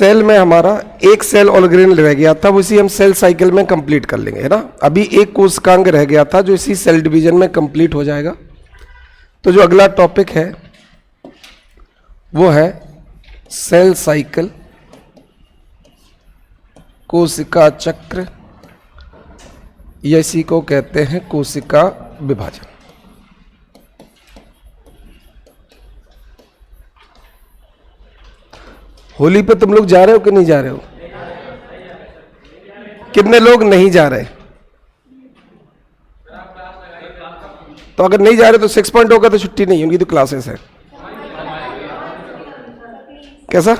Cell में हमारा एक सेल ऑर्गेनेल रह गया था, वो इसी हम सेल साइकिल में कंप्लीट कर लेंगे, है ना। अभी एक कोशिकांग रह गया था जो इसी सेल डिवीजन में कंप्लीट हो जाएगा। तो जो अगला टॉपिक है वो है सेल साइकिल, कोशिका चक्र, या इसी को कहते हैं कोशिका विभाजन। होली पे तुम लोग जा रहे हो कि नहीं जा रहे हो? कितने लोग नहीं जा रहे? तो अगर नहीं जा रहे तो 6 पॉइंट होगा तो छुट्टी नहीं, उनकी तो क्लासेस है। कैसा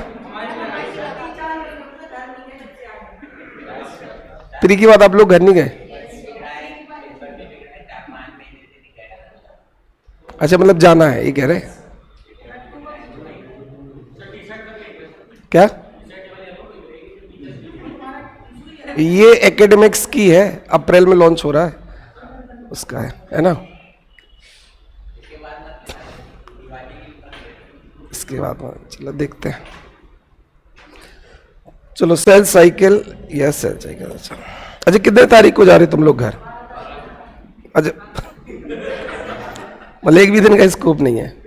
3 की बात, आप लोग घर नहीं गए? अच्छा, मतलब जाना है ये कह रहे? क्या ये एकेडमिक्स की है, अप्रैल में लॉन्च हो रहा है उसका है ना। इसके बाद चलो देखते हैं। चलो cell cycle, yes cell cycle. अच्छा कितने तारीख को जा रहे तुम लोग घर? अच्छा मतलब एक भी दिन का स्कोप नहीं है।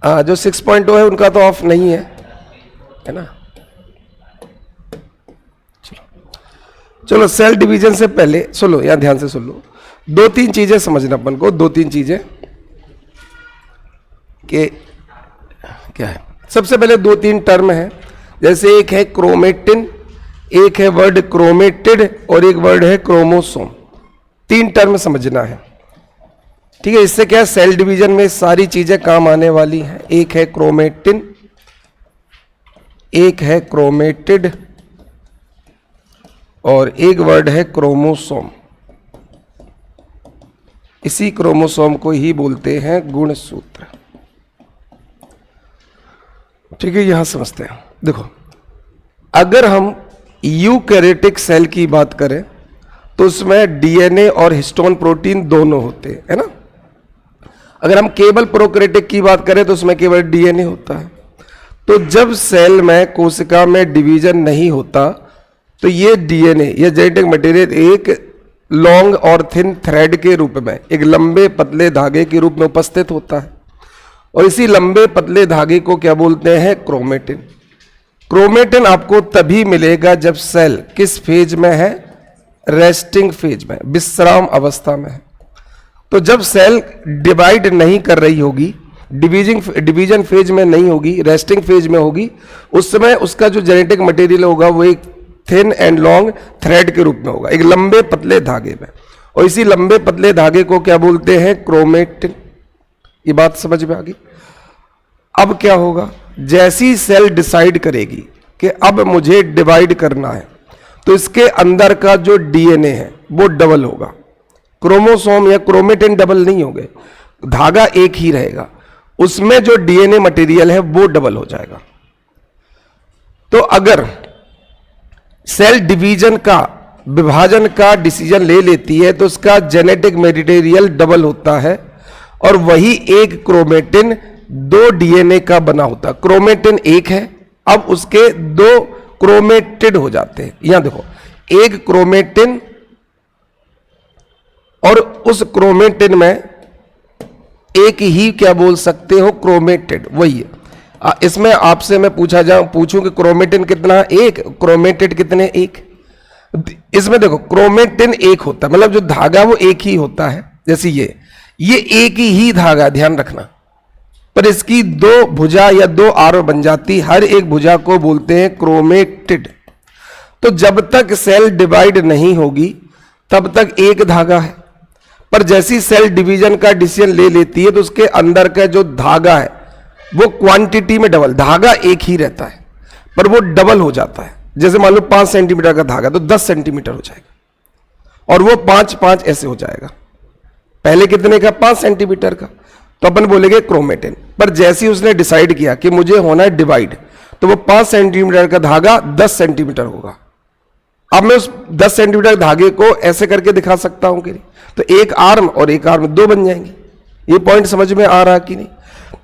हाँ, जो 6.0 है उनका तो ऑफ नहीं है ना। चलो सेल डिवीजन से पहले सुनो, यहां ध्यान से सुन लो, 2-3 चीजें समझना अपन को, 2-3 चीजें कि क्या है। सबसे पहले 2-3 टर्म है, जैसे एक है क्रोमेटिन, एक है वर्ड क्रोमेटिड और एक वर्ड है क्रोमोसोम। 3 टर्म समझना है, ठीक है। इससे क्या सेल डिवीजन में सारी चीजें काम आने वाली हैं। एक है क्रोमेटिन, एक है क्रोमेटिड और एक वर्ड है क्रोमोसोम। इसी क्रोमोसोम को ही बोलते हैं गुणसूत्र, ठीक है। यहां समझते हैं। देखो, अगर हम यूकैरियोटिक सेल की बात करें तो उसमें डीएनए और हिस्टोन प्रोटीन दोनों होते हैं, है ना। अगर हम केवल प्रोकैरियोटिक की बात करें तो उसमें केवल डीएनए होता है। तो जब सेल में, कोशिका में डिवीजन नहीं होता तो ये डीएनए या जेनेटिक मटेरियल एक लॉन्ग और थिन थ्रेड के रूप में, एक लंबे पतले धागे के रूप में उपस्थित होता है। और इसी लंबे पतले धागे को क्या बोलते हैं? क्रोमेटिन। क्रोमेटिन आपको तभी मिलेगा जब सेल किस फेज में है? रेस्टिंग फेज में, विश्राम अवस्था में है। तो जब सेल डिवाइड नहीं कर रही होगी, डिवीजन फेज में नहीं होगी, रेस्टिंग फेज में होगी, उस समय उसका जो जेनेटिक मटेरियल होगा वो एक थिन एंड लॉन्ग थ्रेड के रूप में होगा, एक लंबे पतले धागे में। और इसी लंबे पतले धागे को क्या बोलते हैं? क्रोमेटिन। ये बात समझ में आ गई? अब क्या होगा? जैसी सेल डिसाइड करेगी कि अब मुझे डिवाइड करना है तो इसके अंदर का जो डीएनए है वो डबल होगा। क्रोमोसोम या क्रोमेटिन डबल नहीं होंगे, धागा एक ही रहेगा, उसमें जो डीएनए मटेरियल है वो डबल हो जाएगा। तो अगर सेल डिवीजन का, विभाजन का डिसीजन ले लेती है तो उसका जेनेटिक मटेरियल डबल होता है और वही एक क्रोमेटिन 2 डीएनए का बना होता है। क्रोमेटिन एक है, अब उसके 2 क्रोमेटिड हो जाते हैं। यहां देखो, एक क्रोमेटिन और उस क्रोमेटिन में एक ही क्या बोल सकते हो? क्रोमेटिड, वही है। इसमें आपसे मैं पूछूं कि क्रोमेटिन कितना? एक। क्रोमेटिड कितने? एक। इसमें देखो, क्रोमेटिन एक होता है, मतलब जो धागा वो एक ही होता है। जैसे ये एक ही धागा, ध्यान रखना, पर इसकी 2 भुजा या 2 आर बन जाती, हर एक भुजा को बोलते हैं क्रोमेटिड। तो जब तक सेल डिवाइड नहीं होगी तब तक एक धागा है, पर जैसी सेल डिवीजन का डिसीजन ले लेती है तो उसके अंदर का जो धागा है वो क्वांटिटी में डबल, धागा एक ही रहता है पर वो डबल हो जाता है। जैसे मान लो 5 सेंटीमीटर का धागा तो 10 सेंटीमीटर हो जाएगा और वो 5-5 ऐसे हो जाएगा। पहले कितने का? 5 सेंटीमीटर का, तो अपन बोलेंगे क्रोमेटिन। पर जैसे ही उसने डिसाइड किया कि मुझे होना है डिवाइड, तो वो 5 सेंटीमीटर का धागा 10 सेंटीमीटर होगा। अब मैं उस 10 सेंटीमीटर धागे को ऐसे करके दिखा सकता हूं कि नहीं? तो एक आर्म और एक आर्म 2 बन जाएंगे। ये पॉइंट समझ में आ रहा कि नहीं?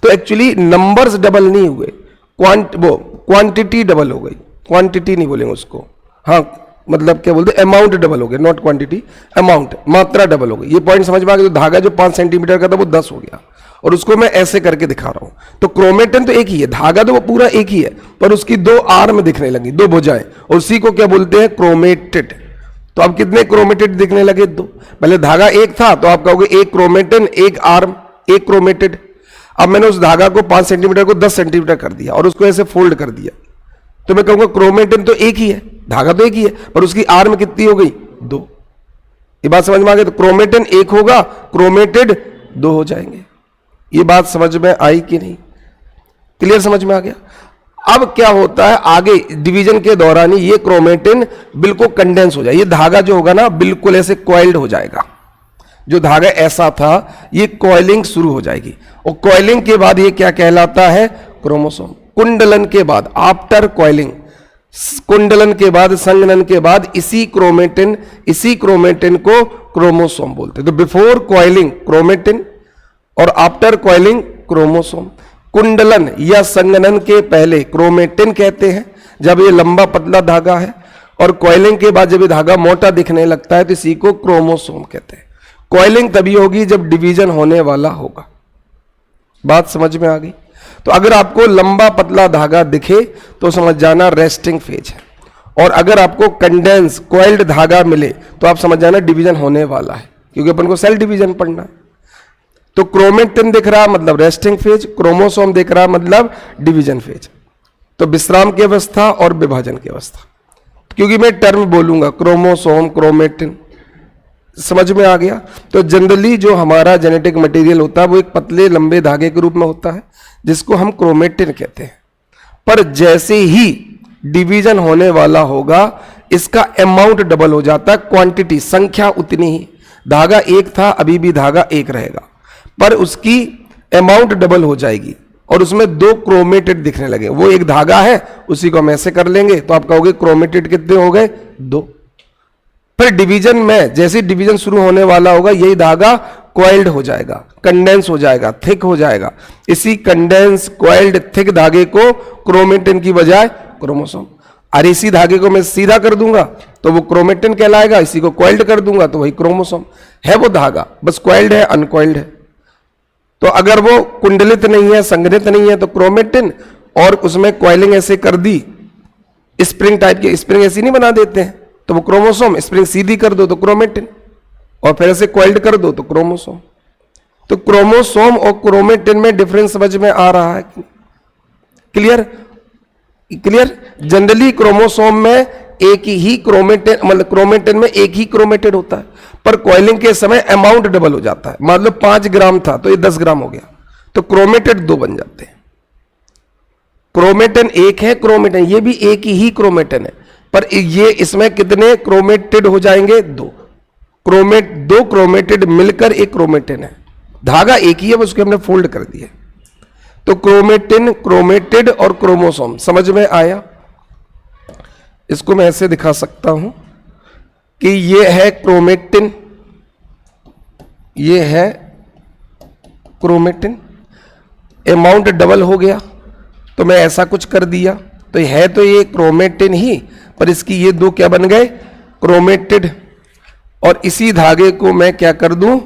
तो एक्चुअली नंबर्स डबल नहीं हुए, क्वांटिटी डबल हो गई। क्वांटिटी नहीं बोलेंगे उसको, हाँ मतलब क्या बोलते, अमाउंट डबल हो गया, नॉट क्वांटिटी, अमाउंट, मात्रा डबल हो गई। ये पॉइंट समझ में आ गया। तो धागा जो 5 सेंटीमीटर का था वो 10 हो गया, और उसको मैं ऐसे करके दिखा रहा हूं। तो क्रोमेटिन तो एक ही है, धागा तो वो पूरा एक ही है, पर उसकी 2 आर्म दिखने लगी, 2 भुजाएं, और उसी को क्या बोलते हैं, क्रोमेटिड। तो अब कितने क्रोमेटिड दिखने लगे, 2। पहले धागा एक था तो आप कहोगे एक क्रोमेटिन, एक आर्म, एक क्रोमेटिड। अब मैंने उस धागा को 5 सेंटीमीटर को 10 सेंटीमीटर कर दिया और उसको ऐसे फोल्ड कर दिया, तो मैं कहूंगा क्रोमेटिन तो एक ही है, धागा तो एक ही है, पर उसकी आर्म कितनी हो गई, 2। ये बात समझ में आ गई। तो क्रोमेटिन एक होगा, क्रोमेटिड 2 हो जाएंगे। ये बात समझ में आई कि नहीं, क्लियर समझ में आ गया। अब क्या होता है आगे डिवीजन के दौरान ही ये क्रोमेटिन बिल्कुल कंडेंस हो जाए, ये धागा जो होगा ना बिल्कुल ऐसे कॉइल्ड हो जाएगा। जो धागा ऐसा था ये कॉइलिंग शुरू हो जाएगी, और कॉइलिंग के बाद ये क्या कहलाता है, क्रोमोसोम। कुंडलन के बाद, आफ्टर कॉइलिंग, कुंडलन के बाद, संघनन के बाद इसी क्रोमेटिन को क्रोमोसोम बोलते हैं। तो बिफोर कॉइलिंग क्रोमेटिन और आफ्टर कॉइलिंग क्रोमोसोम। कुंडलन या संघनन के पहले क्रोमेटिन कहते हैं जब ये लंबा पतला धागा है, और कॉइलिंग के बाद जब ये धागा मोटा दिखने लगता है तो इसी को क्रोमोसोम कहते हैं। कॉइलिंग तभी होगी जब डिवीजन होने वाला होगा। बात समझ में आ गई। तो अगर आपको लंबा पतला धागा दिखे तो समझ जाना रेस्टिंग फेज है, और अगर आपको कंडेंस कॉइल्ड धागा मिले तो आप समझ जाना डिवीजन होने वाला है, क्योंकि अपन को सेल डिवीजन पढ़ना है। तो क्रोमेटिन दिख रहा मतलब रेस्टिंग फेज, क्रोमोसोम दिख रहा मतलब डिवीजन फेज। तो विश्राम की अवस्था और विभाजन की अवस्था, क्योंकि मैं टर्म बोलूंगा क्रोमोसोम, क्रोमेटिन, समझ में आ गया। तो जनरली जो हमारा जेनेटिक मटेरियल होता है वो एक पतले लंबे धागे के रूप में होता है जिसको हम क्रोमेटिन कहते हैं। पर जैसे ही डिवीजन होने वाला होगा इसका अमाउंट डबल हो जाता है, क्वांटिटी, संख्या उतनी ही। धागा एक था, अभी भी धागा एक रहेगा, पर उसकी अमाउंट डबल हो जाएगी और उसमें 2 क्रोमेटिड दिखने लगे। वो एक धागा है, उसी को हम ऐसे कर लेंगे तो आप कहोगे क्रोमेटिड कितने हो गए, 2। फिर डिवीजन में जैसे डिवीजन शुरू होने वाला होगा यही धागा कॉइल्ड हो जाएगा, कंडेंस हो जाएगा, थिक हो जाएगा। इसी कंडेंस कॉइल्ड थिक धागे को क्रोमेटिन की बजाय क्रोमोसोम, और इसी धागे को मैं सीधा कर दूंगा तो वो क्रोमेटिन कहलाएगा, इसी को कॉइल्ड कर दूंगा तो वही क्रोमोसोम है। वो धागा बस कॉइल्ड है, अनकॉइल्ड है। तो अगर वो कुंडलित नहीं है, संघनित नहीं है तो क्रोमेटिन, और उसमें कॉइलिंग ऐसे कर दी, स्प्रिंग टाइप की स्प्रिंग ऐसी नहीं बना देते हैं तो वो क्रोमोसोम, स्प्रिंग सीधी कर दो तो क्रोमेटिन, और फिर ऐसे कॉइल्ड कर दो तो क्रोमोसोम। तो क्रोमोसोम और क्रोमेटिन में डिफरेंस समझ में आ रहा है, क्लियर क्लियर। जनरली क्रोमोसोम में एक ही क्रोमेटिन, मतलब क्रोमेटिन में एक ही क्रोमेटिड होता है, पर कॉइलिंग के समय अमाउंट डबल हो जाता है। मान लो 5 ग्राम था तो ये 10 ग्राम हो गया, तो क्रोमेटिड 2 बन जाते हैं। क्रोमेटिन एक है, क्रोमेटिन ये भी एक ही क्रोमेटिन है, पर ये इसमें कितने क्रोमेटिड हो जाएंगे, 2 क्रोमेटिड मिलकर एक क्रोमेटिन है। धागा एक ही है, उसको हमने फोल्ड कर दिया। तो क्रोमेटिन, क्रोमेटिड और क्रोमोसोम समझ में आया। इसको मैं ऐसे दिखा सकता हूं कि ये है क्रोमेटिन, ये है क्रोमेटिन, अमाउंट डबल हो गया तो मैं ऐसा कुछ कर दिया, तो है तो ये क्रोमेटिन ही, पर इसकी ये 2 क्या बन गए, क्रोमेटिड। और इसी धागे को मैं क्या कर दूं,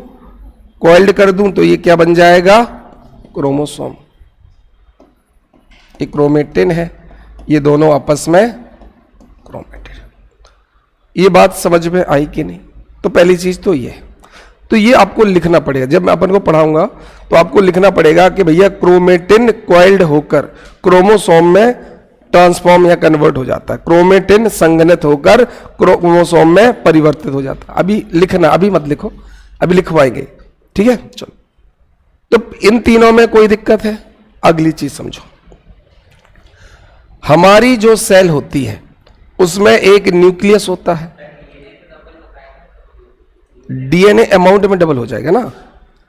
कॉइल्ड कर दूं, तो ये क्या बन जाएगा, क्रोमोसोम। ये क्रोमेटिन है, ये दोनों आपस में क्रोमेटिन। ये बात समझ में आई कि नहीं। तो पहली चीज तो ये है, तो ये आपको लिखना पड़ेगा। जब मैं अपन को पढ़ाऊंगा तो आपको लिखना पड़ेगा कि भैया क्रोमेटिन कॉइल्ड होकर क्रोमोसोम में ट्रांसफॉर्म या कन्वर्ट हो जाता है, क्रोमेटिन संघनित होकर क्रोमोसोम में परिवर्तित हो जाता है। अभी लिखना, अभी मत लिखो, अभी लिखवाएंगे, ठीक है। चलो, तो इन तीनों में कोई दिक्कत है। अगली चीज समझो, हमारी जो सेल होती है उसमें एक न्यूक्लियस होता है, डीएनए अमाउंट में डबल हो जाएगा ना,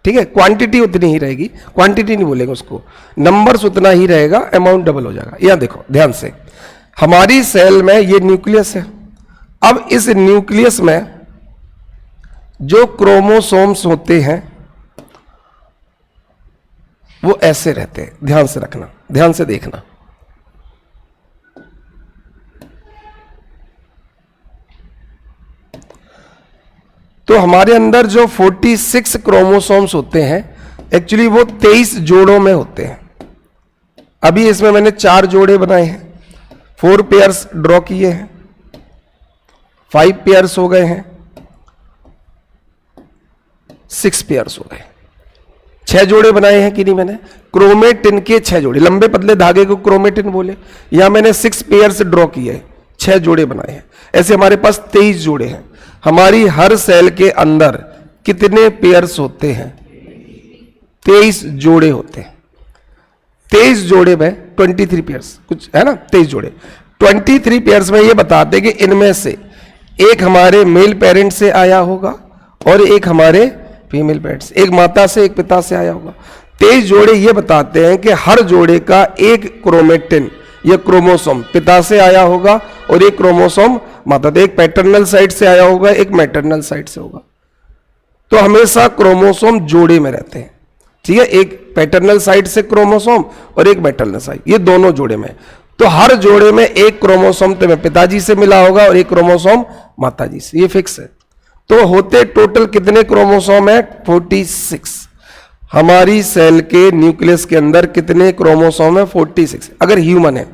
ठीक है। क्वांटिटी उतनी ही रहेगी, क्वांटिटी नहीं बोलेंगे उसको, नंबर्स उतना ही रहेगा, अमाउंट डबल हो जाएगा। यहां देखो ध्यान से, हमारी सेल में ये न्यूक्लियस है। अब इस न्यूक्लियस में जो क्रोमोसोम्स होते हैं वो ऐसे रहते हैं। ध्यान से रखना, ध्यान से देखना। तो हमारे अंदर जो 46 क्रोमोसोम्स होते हैं, एक्चुअली वो 23 जोड़ों में होते हैं। अभी इसमें मैंने 4 जोड़े बनाए हैं, 4 पेयर्स ड्रॉ किए हैं, 5 पेयर्स हो गए हैं, 6 पेयर्स हो गए, 6 जोड़े बनाए हैं कि नहीं मैंने? क्रोमेटिन के 6 जोड़े, लंबे पतले धागे को क्रोमेटिन बोले। या मैंने 6 पेयर्स ड्रॉ किए, 6 जोड़े बनाए हैं। ऐसे हमारे पास 23 जोड़े हैं। हमारी हर सेल के अंदर कितने पेयर्स होते हैं? 23 जोड़े होते हैं। 23 जोड़े में 23 पेयर्स कुछ है ना, 23 जोड़े। 23 पेयर्स में ये बताते हैं कि इनमें से एक हमारे मेल पेरेंट से आया होगा और एक हमारे फीमेल पेरेंट से, एक माता से एक पिता से आया होगा। 23 जोड़े ये बताते हैं कि हर जोड़े का एक क्रोमेटिन या क्रोमोसोम पिता से आया होगा और एक क्रोमोसोम माता, तो एक पैटर्नल साइड से आया होगा, एक मैटरनल साइड से होगा। तो हमेशा क्रोमोसोम जोड़े में रहते हैं, ठीक है। एक पैटर्नल साइड से क्रोमोसोम और एक मैटरनल साइड, ये दोनों जोड़े में। तो हर जोड़े में एक क्रोमोसोम तुम्हें पिताजी से मिला होगा और एक क्रोमोसोम माताजी से, ये फिक्स है। तो होते टोटल कितने क्रोमोसोम है? 46। हमारी सेल के न्यूक्लियस के अंदर कितने क्रोमोसोम है? 46। अगर ह्यूमन है,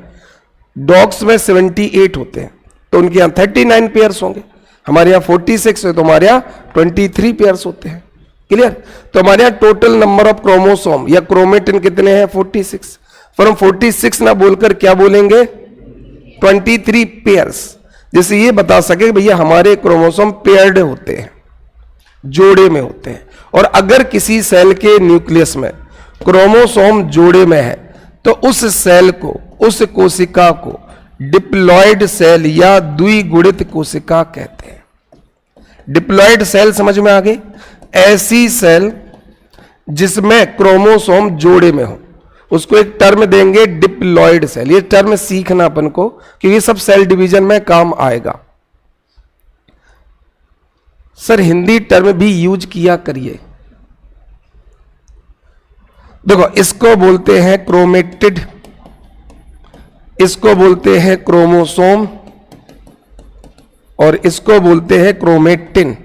डॉग्स में 78 होते हैं, तो उनके यहां 39 पेयर्स होंगे। हमारे यहां 46 है, तो हमारे यहां 23 पेयर्स होते हैं। क्लियर? तो हमारे यहां टोटल नंबर ऑफ क्रोमोसोम या क्रोमेटिन कितने हैं? 46। पर हम 46 ना बोलकर क्या बोलेंगे? 23 पेयर्स, जिससे ये बता सके कि भैया हमारे क्रोमोसोम पेयर्ड होते हैं, जोड़े में होते हैं। और अगर किसी सेल के न्यूक्लियस में क्रोमोसोम जोड़े में है, तो उस सेल को, उस कोशिका को डिप्लॉयड सेल या द्विगुणित कोशिका कहते हैं। डिप्लॉयड सेल समझ में आ गई? ऐसी सेल जिसमें क्रोमोसोम जोड़े में हो, उसको एक टर्म देंगे डिप्लॉयड सेल। ये टर्म सीखना अपन को, क्योंकि ये सब सेल डिवीजन में काम आएगा। सर हिंदी टर्म भी यूज किया करिए। देखो, इसको बोलते हैं क्रोमेटिड, इसको बोलते हैं क्रोमोसोम और इसको बोलते हैं क्रोमेटिन।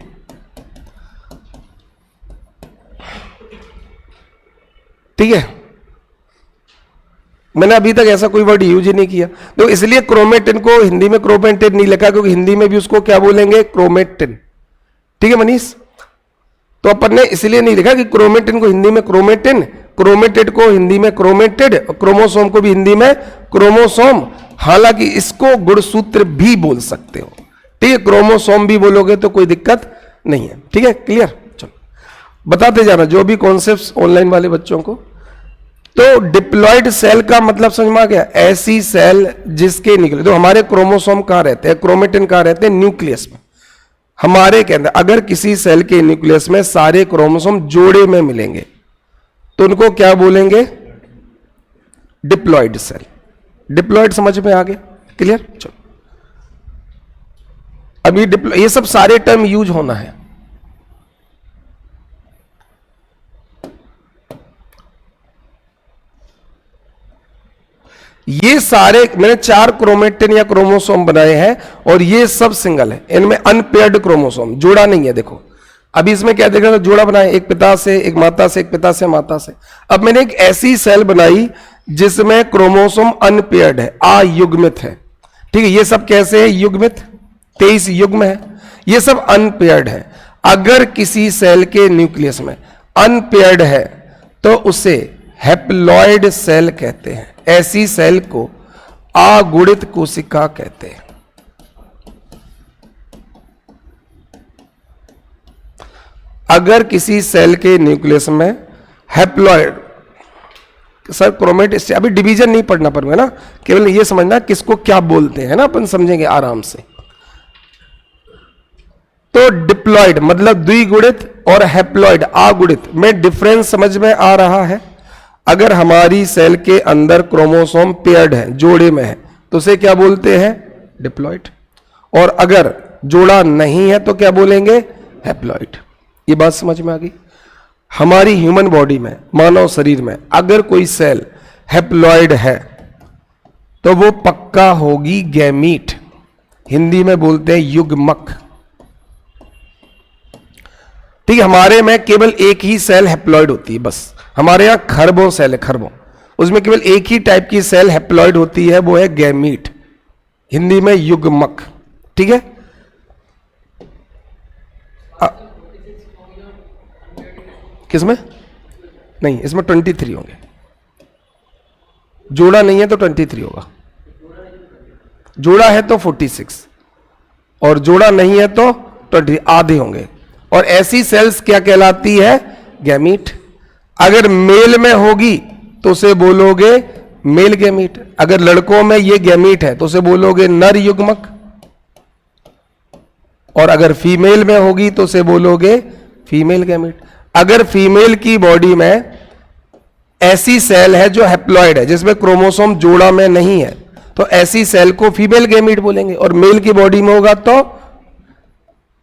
ठीक है, मैंने अभी तक ऐसा कोई वर्ड यूज ही नहीं किया, तो इसलिए क्रोमेटिन को हिंदी में क्रोमेटिड नहीं लिखा, क्योंकि हिंदी में भी उसको क्या बोलेंगे? क्रोमेटिन। ठीक है मनीष? तो अपन ने इसलिए नहीं लिखा कि क्रोमेटिन को हिंदी में क्रोमेटिन, क्रोमेटिड को हिंदी में क्रोमेटिड, क्रोमोसोम को भी हिंदी में क्रोमोसोम। हालांकि इसको गुणसूत्र भी बोल सकते हो, ठीक है। क्रोमोसोम भी बोलोगे तो कोई दिक्कत नहीं है। ठीक है, क्लियर? चलो बताते जाना जो भी कॉन्सेप्ट्स ऑनलाइन वाले बच्चों को। तो डिप्लॉयड सेल का मतलब समझ में आ गया? ऐसी सेल जिसके निकले, तो हमारे क्रोमोसोम कहां रहते हैं? क्रोमेटिन कहां रहते हैं? न्यूक्लियस में। हमारे के अंदर अगर किसी सेल के न्यूक्लियस में सारे क्रोमोसोम जोड़े में मिलेंगे, तो उनको क्या बोलेंगे? Diploid cell. डिप्लॉयड समझ में आ गया? क्लियर? चलो अभी ये सब सारे टर्म यूज होना है। ये सारे मैंने 4 क्रोमेटिन या क्रोमोसोम बनाए हैं और ये सब सिंगल है, इनमें अनपेयर्ड क्रोमोसोम, जोड़ा नहीं है। देखो अभी इसमें क्या देख रहे हो? जोड़ा बनाए, एक पिता से, एक माता से, एक पिता से माता से। अब मैंने एक ऐसी सेल बनाई जिसमें क्रोमोसोम अनपेयर्ड है, अयुग्मित है। ठीक है, ये सब कैसे है? युग्मित, 23 युग्म है, ये सब अनपेयर्ड है। अगर किसी सेल के न्यूक्लियस में अनपेयर्ड है तो उसे हैप्लॉयड सेल कहते हैं। ऐसी सेल को अगुणित कोशिका कहते हैं। अगर किसी सेल के न्यूक्लियस में हैप्लॉयड, सर क्रोमेटिन, अभी डिवीजन नहीं पढ़ना पड़ेगा ना, केवल ये समझना किसको क्या बोलते हैं ना, अपन समझेंगे आराम से। तो डिप्लॉयड मतलब द्विगुणित और हैप्लॉयड अगुणित में डिफरेंस समझ में आ रहा है? अगर हमारी सेल के अंदर क्रोमोसोम पेयर्ड है, जोड़े में है, तो उसे क्या बोलते हैं? डिप्लॉयड। और अगर जोड़ा नहीं है तो क्या बोलेंगे? हैप्लॉयड। ये बात समझ में आ गई? हमारी ह्यूमन बॉडी में, मानव शरीर में अगर कोई सेल हैप्लॉइड है तो वो पक्का होगी गैमीट, हिंदी में बोलते हैं युग्मक। ठीक है, हमारे में केवल एक ही सेल हैप्लॉइड होती है बस। हमारे यहां खरबों सेल है, खरबों, उसमें केवल एक ही टाइप की सेल हैप्लॉइड होती है, वो है गैमीट, हिंदी में युग्मक। ठीक है, किसमें? नहीं, इसमें 23 होंगे, जोड़ा नहीं है तो 23 होगा, जोड़ा है तो 46 और जोड़ा नहीं है तो 20, आधे होंगे। और ऐसी सेल्स क्या कहलाती है? गैमीट। अगर मेल में होगी तो उसे बोलोगे मेल गैमीट, अगर लड़कों में ये गैमीट है तो उसे बोलोगे नर युग्मक, और अगर फीमेल में होगी तो उसे बोलोगे फीमेल गैमीट। अगर फीमेल की बॉडी में ऐसी सेल है जो हैप्लॉइड है, जिसमें क्रोमोसोम जोड़ा में नहीं है, तो ऐसी सेल को फीमेल गैमीट बोलेंगे। और मेल की बॉडी में होगा तो,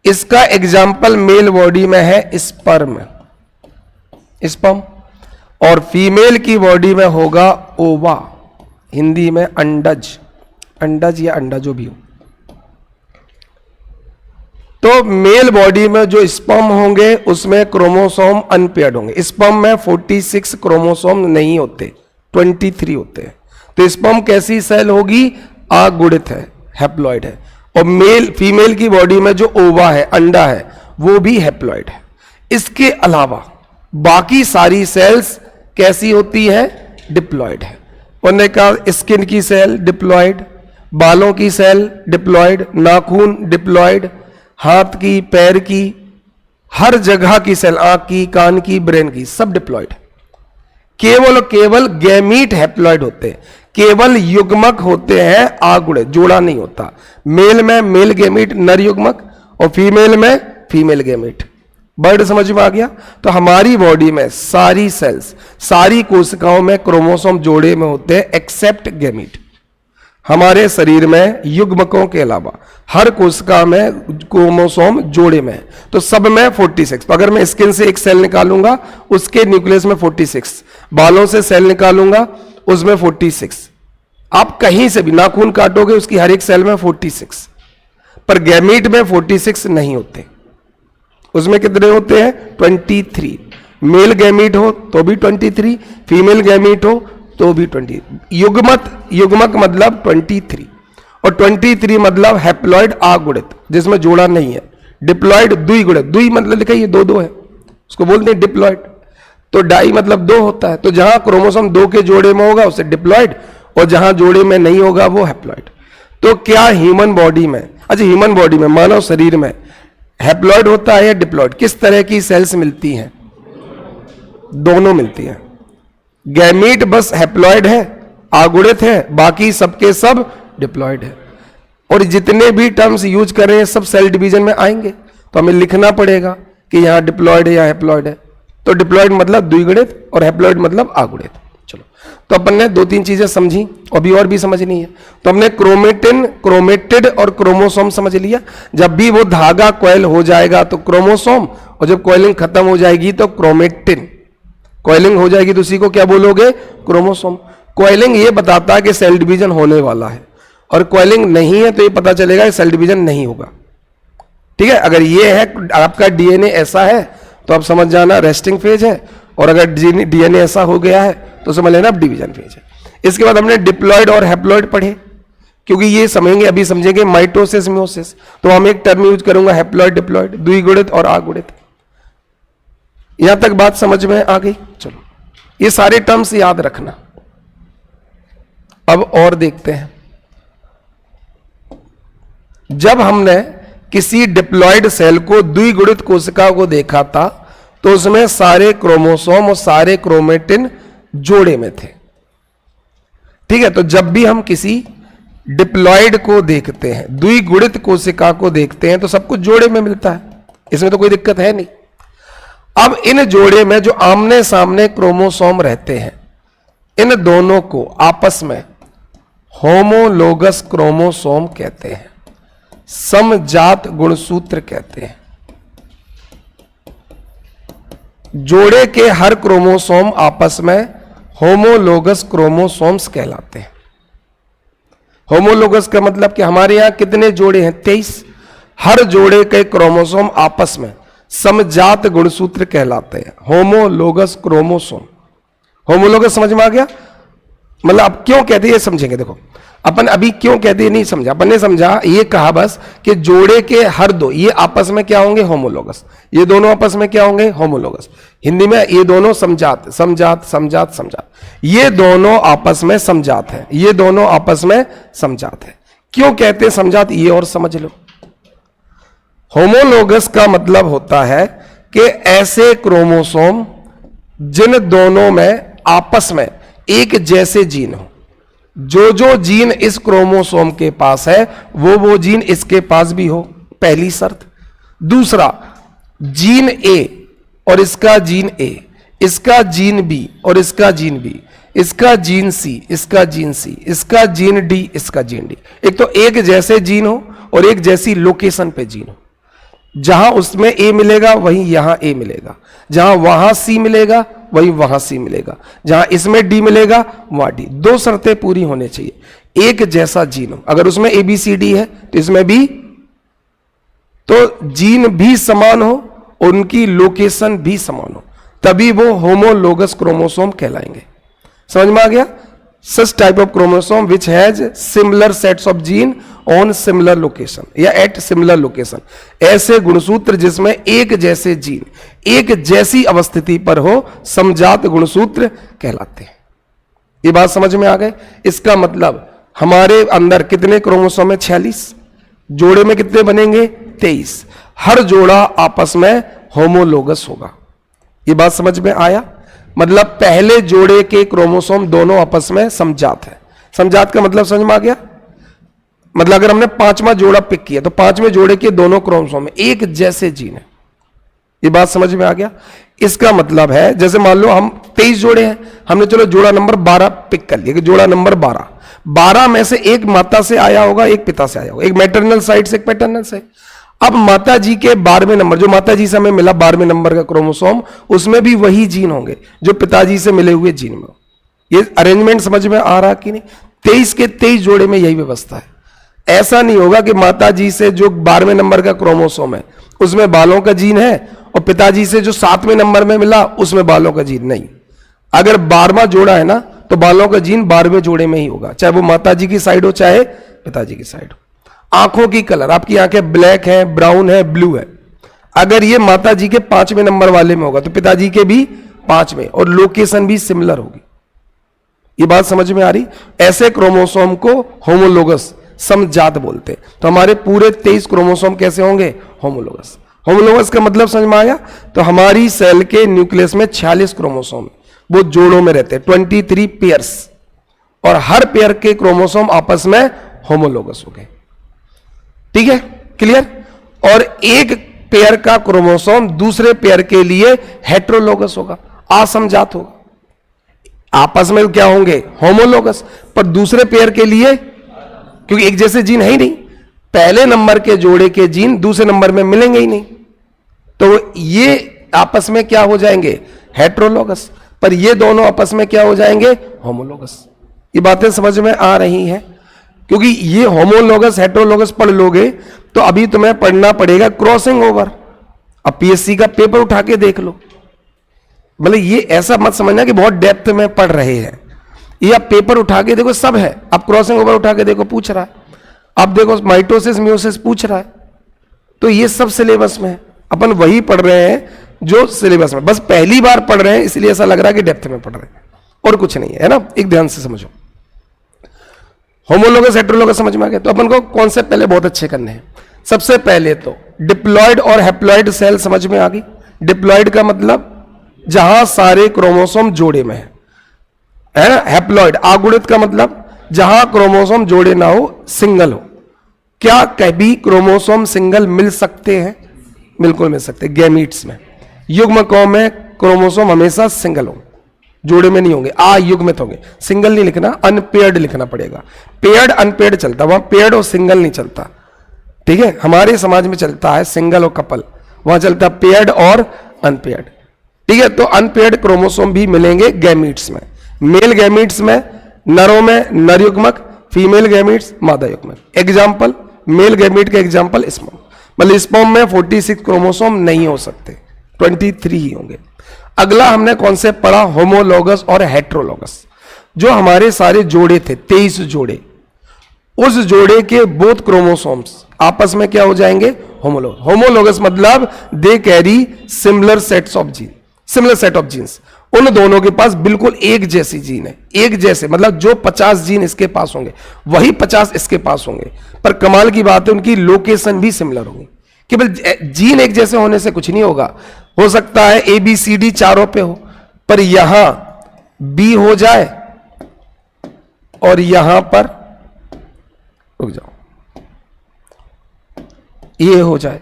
इसका एग्जाम्पल मेल बॉडी में है स्पर्म, स्पर्म, और फीमेल की बॉडी में होगा ओवा, हिंदी में अंडज, अंडज या अंडा जो भी हो। तो मेल बॉडी में जो स्पर्म होंगे उसमें क्रोमोसोम अनपेयर्ड होंगे। स्पर्म में 46 क्रोमोसोम नहीं होते, 23 होते हैं। तो स्पर्म कैसी सेल होगी? अगुणित है, हैप्लॉइड है। और मेल फीमेल की बॉडी में जो ओवा है, अंडा है, वो भी हैप्लॉइड है। इसके अलावा बाकी सारी सेल्स कैसी होती है? डिप्लॉइड है। उन्होंने कहा स्किन की सेल डिप्लॉइड, बालों की सेल डिप्लॉइड, नाखून डिप्लॉइड, हाथ की, पैर की, हर जगह की सेल, आंख की, कान की, ब्रेन की, सब डिप्लॉइड। केवल केवल गैमीट हैप्लॉइड होते हैं, केवल युग्मक होते हैं आगुड़े, जोड़ा नहीं होता। मेल में मेल गैमीट नर युग्मक और फीमेल में फीमेल गैमीट। वर्ड समझ में आ गया? तो हमारी बॉडी में सारी सेल्स, सारी कोशिकाओं में क्रोमोसोम जोड़े में होते हैं एक्सेप्ट गैमीट। हमारे शरीर में युग्मकों के अलावा हर कोशिका में क्रोमोसोम जोड़े में है। तो सब में 46। तो अगर मैं स्किन से एक सेल निकालूंगा उसके न्यूक्लियस में 46, बालों से सेल निकालूंगा उसमें 46, आप कहीं से भी नाखून काटोगे उसकी हर एक सेल में 46, पर गैमीट में 46 नहीं होते। उसमें कितने होते हैं? 23। मेल गैमीट हो तो भी 23, फीमेल गैमीट हो तो भी 20। युग्मक मतलब 23, और 23 मतलब हैप्लॉइड अगुणित, जिसमें जोड़ा नहीं है। डिप्लॉइड द्विगुणित, द्वि मतलब लिखा ये दो है, उसको बोलते हैं डिप्लॉइड। तो डाई मतलब 2 होता है, तो जहां क्रोमोसोम 2 के जोड़े में होगा उसे डिप्लॉइड, और जहां जोड़े में नहीं होगा वो हैप्लॉइड। तो क्या ह्यूमन बॉडी में, अच्छा ह्यूमन बॉडी में, मानव शरीर में हैप्लॉइड होता है या डिप्लॉइड? किस तरह की सेल्स मिलती हैं? दोनों मिलती हैं। गैमीट बस हैप्लॉइड है, अगुणित है, बाकी सबके सब डिप्लॉइड है। और जितने भी टर्म्स यूज कर रहे हैं सब सेल डिवीजन में आएंगे, तो हमें लिखना पड़ेगा कि यहां डिप्लॉइड है या हैप्लॉइड है। तो डिप्लॉइड मतलब द्विगुणित और हैप्लॉइड मतलब अगुणित। चलो, तो अपन ने 2-3 चीजें समझी, अभी और भी समझनी है। तो हमने क्रोमेटिन, क्रोमेटिड और क्रोमोसोम समझ लिया। जब भी वो धागा कॉइल हो जाएगा तो क्रोमोसोम, और जब कॉइलिंग खत्म हो जाएगी तो क्रोमेटिन। कॉइलिंग हो जाएगी तो उसी को क्या बोलोगे? क्रोमोसोम। कॉइलिंग ये बताता है कि सेल डिवीजन होने वाला है, और कॉइलिंग नहीं है तो ये पता चलेगा कि सेल डिवीजन नहीं होगा। ठीक है, अगर ये है आपका डीएनए ऐसा है तो आप समझ जाना रेस्टिंग फेज है, और अगर डीएनए ऐसा हो गया है तो समझ लेना अब डिवीजन फेज है। इसके बाद हमने डिप्लॉइड और हैप्लॉइड पढ़े, क्योंकि ये समझेंगे, अभी समझेंगे माइटोसिस मियोसिस, तो हम एक टर्म यूज करूंगा हैप्लॉइड डिप्लॉइड, द्विगुणित और अगुणित। यहां तक बात समझ में आ गई? चलो, ये सारे टर्म्स याद रखना। अब और देखते हैं, जब हमने किसी डिप्लॉइड सेल को द्विगुणित कोशिका को देखा था तो उसमें सारे क्रोमोसोम और सारे क्रोमेटिन जोड़े में थे। ठीक है, तो जब भी हम किसी डिप्लॉइड को देखते हैं, द्विगुणित कोशिका को देखते हैं, तो सब कुछ जोड़े में मिलता है, इसमें तो कोई दिक्कत है नहीं। अब इन जोड़े में जो आमने सामने क्रोमोसोम रहते हैं, इन दोनों को आपस में होमोलोगस क्रोमोसोम कहते हैं, समजात गुणसूत्र कहते हैं। जोड़े के हर क्रोमोसोम आपस में होमोलोगस क्रोमोसोम्स कहलाते हैं। होमोलोगस का मतलब कि हमारे यहां कितने जोड़े हैं? 23। हर जोड़े के क्रोमोसोम आपस में समजात गुणसूत्र कहलाते हैं, होमोलोगस क्रोमोसोम। होमोलोगस समझ में आ गया? मतलब अब क्यों कहते हैं ये समझेंगे। देखो अपन अभी क्यों कहते हैं नहीं समझा, अपन ने समझा ये कहा बस कि जोड़े के हर दो ये आपस में क्या होंगे? होमोलोगस। ये दोनों आपस में क्या होंगे? होमोलोगस। हिंदी में ये दोनों समजात, समजात समजात समजात, ये दोनों आपस में समजात है, ये दोनों आपस में समजात है। क्यों कहते हैं समजात, ये और समझ लो। होमोलोगस का मतलब होता है कि ऐसे क्रोमोसोम जिन दोनों में आपस में एक जैसे जीन हो। जो जीन इस क्रोमोसोम के पास है वो जीन इसके पास भी हो, पहली शर्त। दूसरा, जीन ए और इसका जीन ए, इसका जीन बी और इसका जीन बी, इसका जीन सी, इसका जीन सी, इसका जीन डी, इसका जीन डी। एक तो एक जैसे जीन हो और एक जैसी लोकेशन पे जीन हो। जहां उसमें ए मिलेगा वहीं यहां ए मिलेगा, जहां वहां सी मिलेगा वहीं वहां सी मिलेगा, जहां इसमें डी मिलेगा वहां डी। दो शर्तें पूरी होनी चाहिए। एक जैसा जीन हो, अगर उसमें ए बी सी डी है तो इसमें भी, तो जीन भी समान हो, उनकी लोकेशन भी समान हो, तभी वो होमोलोगस क्रोमोसोम कहलाएंगे। समझ में आ गया? Such type of chromosome which has similar sets of gene on similar location या at similar location, ऐसे गुणसूत्र जिसमें एक जैसे जीन एक जैसी अवस्थिति पर हो, समजात गुणसूत्र कहलाते हैं। ये बात समझ में आ गए? इसका मतलब हमारे अंदर कितने क्रोमोसोम है? 46। जोड़े में कितने बनेंगे? 23। हर जोड़ा आपस में होमोलोगस होगा। ये बात समझ में आया? मतलब पहले जोड़े के क्रोमोसोम दोनों आपस में समजात है। समजात का मतलब समझ में आ गया? मतलब अगर हमने पांचवा जोड़ा पिक किया तो पांचवें जोड़े के दोनों क्रोमोसोम में एक जैसे जीन है। ये बात समझ में आ गया? इसका मतलब है जैसे मान लो हम 23 जोड़े हैं, हमने चलो जोड़ा नंबर 12 पिक कर लिया कि जोड़ा नंबर 12 में से एक माता से आया होगा, एक पिता से आया होगा, एक मैटरनल साइड से, एक पैटर्नल से। अब माता जी के 12वें नंबर, जो माता जी से हमें मिला 12वें नंबर का क्रोमोसोम, उसमें भी वही जीन होंगे जो पिताजी से मिले हुए जीन में। ये अरेंजमेंट समझ में आ रहा कि नहीं? 23 के 23 जोड़े में यही व्यवस्था है। ऐसा नहीं होगा कि माता जी से जो 12वें नंबर का क्रोमोसोम है उसमें बालों का जीन है और पिताजी से जो 7वें नंबर में मिला उसमें बालों का जीन नहीं। अगर 12वां जोड़ा है ना तो बालों का जीन 12वें जोड़े में ही होगा, चाहे वो माता जी की साइड हो चाहे पिताजी की साइड हो। आंखों की कलर, आपकी आंखें ब्लैक है, ब्राउन है, ब्लू है, अगर ये माता जी के 5वें नंबर वाले में होगा तो पिताजी के भी 5वें, और लोकेशन भी सिमिलर होगी। ये बात समझ में आ रही? ऐसे क्रोमोसोम को होमोलोगस समजात बोलते हैं। तो हमारे पूरे 23 क्रोमोसोम कैसे होंगे? होमोलोगस। होमोलोगस का मतलब समझ में आया? तो हमारी सेल के न्यूक्लियस में 46 क्रोमोसोम, वो जोड़ों में रहते हैं, 23 पेयर्स, और हर पेयर के क्रोमोसोम आपस में होमोलोगस हो गए। ठीक है? क्लियर? और एक पेयर का क्रोमोसोम दूसरे पेयर के लिए हेट्रोलोगस होगा, असमजात होगा। आपस में क्या होंगे? होमोलोगस, पर दूसरे पेयर के लिए, क्योंकि एक जैसे जीन है ही नहीं, पहले नंबर के जोड़े के जीन दूसरे नंबर में मिलेंगे ही नहीं, तो ये आपस में क्या हो जाएंगे? हेट्रोलोगस। पर ये दोनों आपस में क्या हो जाएंगे? होमोलोगस। ये बातें समझ में आ रही हैं? क्योंकि ये होमोलोगस हेट्रोलोगस पढ़ लोगे तो अभी तुम्हें पढ़ना पड़ेगा क्रॉसिंग ओवर। अब पीएससी का पेपर उठा के देख लो, मतलब ये ऐसा मत समझना कि बहुत डेप्थ में पढ़ रहे हैं। ये आप पेपर उठा के देखो, सब है। आप क्रॉसिंग ओवर उठा के देखो, पूछ रहा है। अब देखो माइटोसिस मियोसिस पूछ रहा है, तो ये सब सिलेबस में है। अपन वही पढ़ रहे हैं जो सिलेबस में, बस पहली बार पढ़ रहे हैं इसलिए ऐसा लग रहा है कि डेप्थ में पढ़ रहे हैं, और कुछ नहीं है ना। एक ध्यान से समझो, होमोलोगस हेट्रोलोगस समझ में आ गया। तो अपन को कॉन्सेप्ट पहले बहुत अच्छे करने हैं। सबसे पहले तो डिप्लॉयड और हैप्लॉयड सेल समझ में आ गई। डिप्लॉयड का मतलब जहां सारे क्रोमोसोम जोड़े में है ना। हैप्लॉयड आगुणित का मतलब जहां क्रोमोसोम जोड़े ना हो, सिंगल हो। क्या कभी क्रोमोसोम सिंगल मिल सकते हैं? बिल्कुल मिल सकते हैं, गैमीट्स में। युग्मकों में क्रोमोसोम हमेशा सिंगल हो, जोड़े में नहीं होंगे, अयुग्मित होंगे। सिंगल नहीं लिखना, अनपेयर्ड लिखना पड़ेगा। पेयर्ड अनपेयर्ड चलता, वहां पेयर्ड और सिंगल नहीं चलता। ठीक है? हमारे समाज में चलता है सिंगल और कपल, वहां चलता पेयर्ड और अनपेयर्ड। ठीक है, तो अनपेयर्ड क्रोमोसोम भी मिलेंगे गैमीट्स में। मेल गैमीट्स में नरों में नर युग्मक, फीमेल गैमीट्स मादा युग्मक। एग्जाम्पल, मेल गैमीट का एग्जाम्पल स्पर्म, मतलब स्पर्म में 46 क्रोमोसोम नहीं हो सकते, 23 ही होंगे। अगला हमने कॉन्सेप्ट पढ़ा होमोलोगस और हेट्रोलोगस। जो हमारे सारे जोड़े थे 23 जोड़े, उस जोड़े के बोथ क्रोमोसोम्स आपस में क्या हो जाएंगे, होमोलोगस। होमोलोगस मतलब they carry similar sets of gene, similar set of genes. उन दोनों के पास बिल्कुल एक जैसी जीन है, एक जैसे मतलब जो 50 जीन इसके पास होंगे वही 50 इसके पास होंगे। पर कमाल की बात है उनकी लोकेशन भी सिमिलर होगी। केवल जीन एक जैसे होने से कुछ नहीं होगा, हो सकता है ए बी सी डी चारों पे हो, पर यहां बी हो जाए और यहां पर, रुक जाओ, ये हो जाए,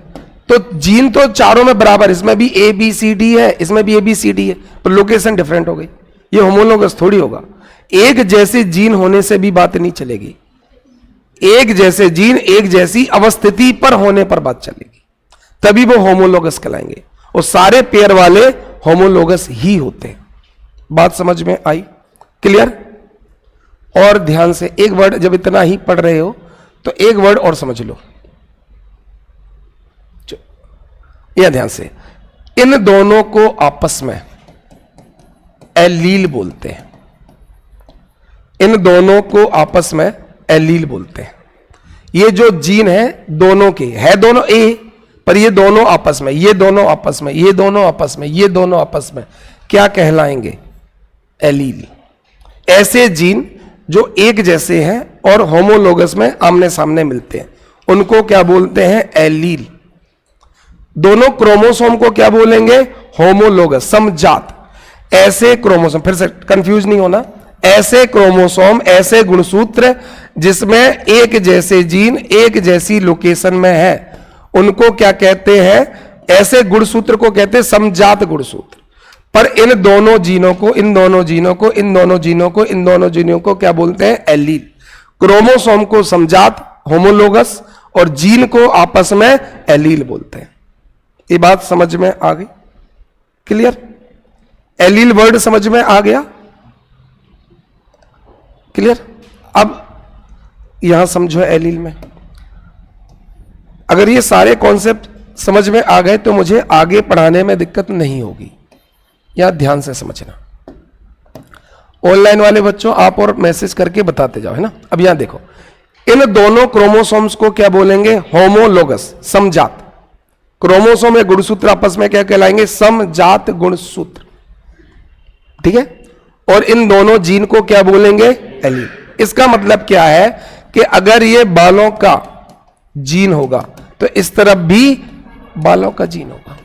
तो जीन तो चारों में बराबर, इसमें भी ए बी सी डी है, इसमें भी ए बी सी डी है, पर लोकेशन डिफरेंट हो गई। ये होमोलोगस थोड़ी होगा। एक जैसे जीन होने से भी बात नहीं चलेगी, एक जैसे जीन एक जैसी अवस्थिति पर होने पर बात चलेगी, तभी वो होमोलोगस कहलाएंगे। और सारे पेयर वाले होमोलोगस ही होते हैं। बात समझ में आई? क्लियर? और ध्यान से एक वर्ड, जब इतना ही पढ़ रहे हो तो एक वर्ड और समझ लो, या ध्यान से, इन दोनों को आपस में एलील बोलते हैं। इन दोनों को आपस में एलील बोलते हैं। ये जो जीन है दोनों के है, दोनों ए, पर ये दोनों आपस में, ये दोनों आपस में, ये दोनों आपस में, ये दोनों आपस में क्या कहलाएंगे? एलील। ऐसे जीन जो एक जैसे हैं और होमोलोगस में आमने सामने मिलते हैं, उनको क्या बोलते हैं? एलील। दोनों क्रोमोसोम को क्या बोलेंगे? होमोलोगस, समजात। ऐसे क्रोमोसोम, फिर से कंफ्यूज नहीं होना, ऐसे क्रोमोसोम, ऐसे गुणसूत्र जिसमें एक जैसे जीन एक जैसी लोकेशन में है, उनको क्या कहते हैं? ऐसे गुणसूत्र को कहते हैं समजात गुणसूत्र। पर इन दोनों जीनों को, इन दोनों जीनों को, इन दोनों जीनों को, इन दोनों जीनों को क्या बोलते हैं? एलील। क्रोमोसोम को समजात होमोलोगस और जीन को आपस में एलील बोलते हैं। ये बात समझ में आ गई? क्लियर? एलील वर्ड समझ में आ गया? क्लियर? अब यहां समझो एलील में, अगर ये सारे कॉन्सेप्ट समझ में आ गए तो मुझे आगे पढ़ाने में दिक्कत नहीं होगी। यहां ध्यान से समझना। ऑनलाइन वाले बच्चों आप और मैसेज करके बताते जाओ, है ना। अब यहां देखो, इन दोनों क्रोमोसोम्स को क्या बोलेंगे? होमोलोगस, समजात। क्रोमोसोम या गुणसूत्र आपस में क्या कहलाएंगे? समजात गुणसूत्र। ठीक है। और इन दोनों जीन को क्या बोलेंगे? एलील। इसका मतलब क्या है कि अगर ये बालों का जीन होगा तो इस तरफ भी बालों का जीन होगा।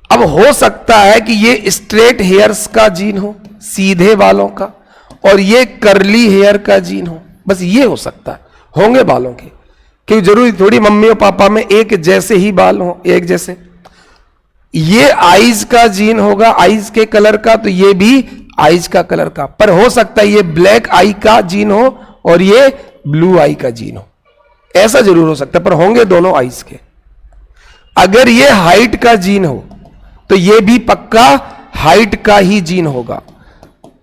अब हो सकता है कि ये स्ट्रेट हेयर्स का जीन हो, सीधे बालों का, और ये कर्ली हेयर का जीन हो, बस ये हो सकता है। होंगे बालों के, क्योंकि जरूरी थोड़ी मम्मी और पापा में एक जैसे ही बाल हो, एक जैसे। ये आईज का जीन होगा, आईज के कलर का, तो ये भी आईज का कलर का। पर हो सकता है ये ब्लैक आई का जीन हो और ये ब्लू आई का जीन हो, ऐसा जरूर हो सकता है, पर होंगे दोनों आईज के। अगर ये हाइट का जीन हो तो ये भी पक्का हाइट का ही जीन होगा।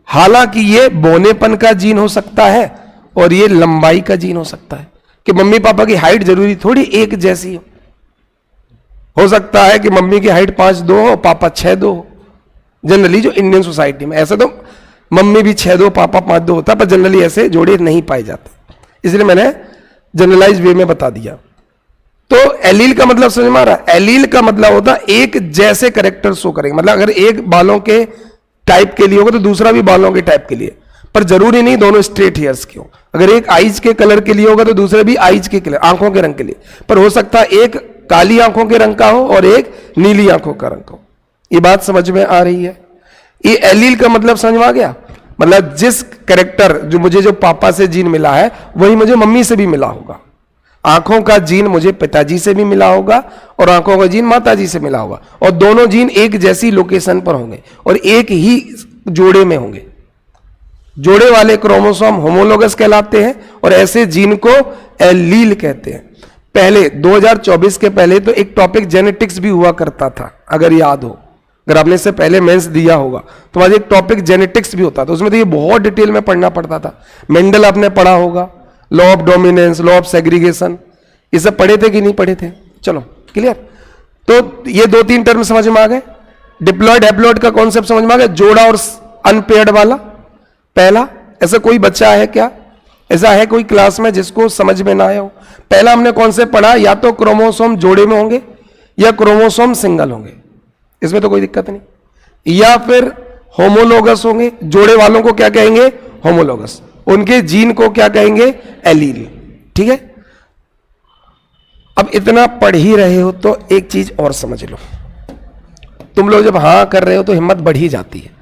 हालांकि ये बोनेपन का जीन हो सकता है और ये लंबाई का जीन हो सकता है, कि मम्मी पापा की हाइट जरूरी थोड़ी एक जैसी हो सकता है कि मम्मी की हाइट 5'2" हो, पापा 6'2" हो। जनरली जो इंडियन सोसाइटी में, ऐसे तो मम्मी भी 6'2", पापा 5'2" होता है, पर जनरली ऐसे जोड़े नहीं पाए जाते, इसलिए मैंने जनरलाइज वे में बता दिया। तो एलील का मतलब समझ में आ रहा है? एलील का मतलब होता है एक जैसे कैरेक्टर शो करेंगे। मतलब अगर एक बालों के टाइप के लिए होगा तो दूसरा भी बालों के टाइप के लिए, पर जरूरी नहीं दोनों स्ट्रेट हेयर्स के हो। अगर एक आईज के कलर के लिए होगा तो दूसरे भी आईज के कलर, आंखों के रंग के लिए, पर हो सकता है एक काली आंखों के रंग का हो और एक नीली आंखों का रंग हो। ये बात समझ में आ रही है? ये एलील का मतलब समझ में आ गया? मतलब जिस कैरेक्टर जो मुझे जो पापा से जीन मिला है वही मुझे मम्मी से भी मिला होगा। आंखों का जीन मुझे पिताजी से भी मिला होगा और आंखों का जीन माताजी से मिला होगा, और दोनों जीन एक जैसी लोकेशन पर होंगे और एक ही जोड़े में होंगे। जोड़े वाले क्रोमोसोम होमोलोगस कहलाते हैं और ऐसे जीन को एलील कहते हैं। पहले 2024 के पहले तो एक टॉपिक जेनेटिक्स भी हुआ करता था, अगर याद हो, अगर आपने इससे पहले मेंस दिया होगा तो आज एक टॉपिक जेनेटिक्स भी होता था, उसमें तो ये बहुत डिटेल में पढ़ना पड़ता था। मेंडल आपने पढ़ा होगा, law of dominance, law of segregation, ये सब पढ़े थे कि नहीं पढ़े थे? चलो क्लियर। तो ये 2-3 टर्म समझ में आ गए। डिप्लॉयड हैप्लॉयड का कॉन्सेप्ट समझ में आ गया, जोड़ा और अनपेयर्ड वाला। पहला, ऐसा कोई बच्चा है क्या, ऐसा है कोई क्लास में जिसको समझ में ना आया हो? पहला हमने कॉन्सेप्ट पढ़ा, या तो क्रोमोसोम जोड़े में होंगे या क्रोमोसोम सिंगल होंगे, इसमें तो कोई दिक्कत नहीं, या फिर होमोलोगस होंगे। जोड़े वालों को क्या कहेंगे? होमोलोगस। उनके जीन को क्या कहेंगे? एलील। ठीक है, अब इतना पढ़ ही रहे हो तो एक चीज और समझ लो। तुम लोग जब हां कर रहे हो तो हिम्मत बढ़ ही जाती है।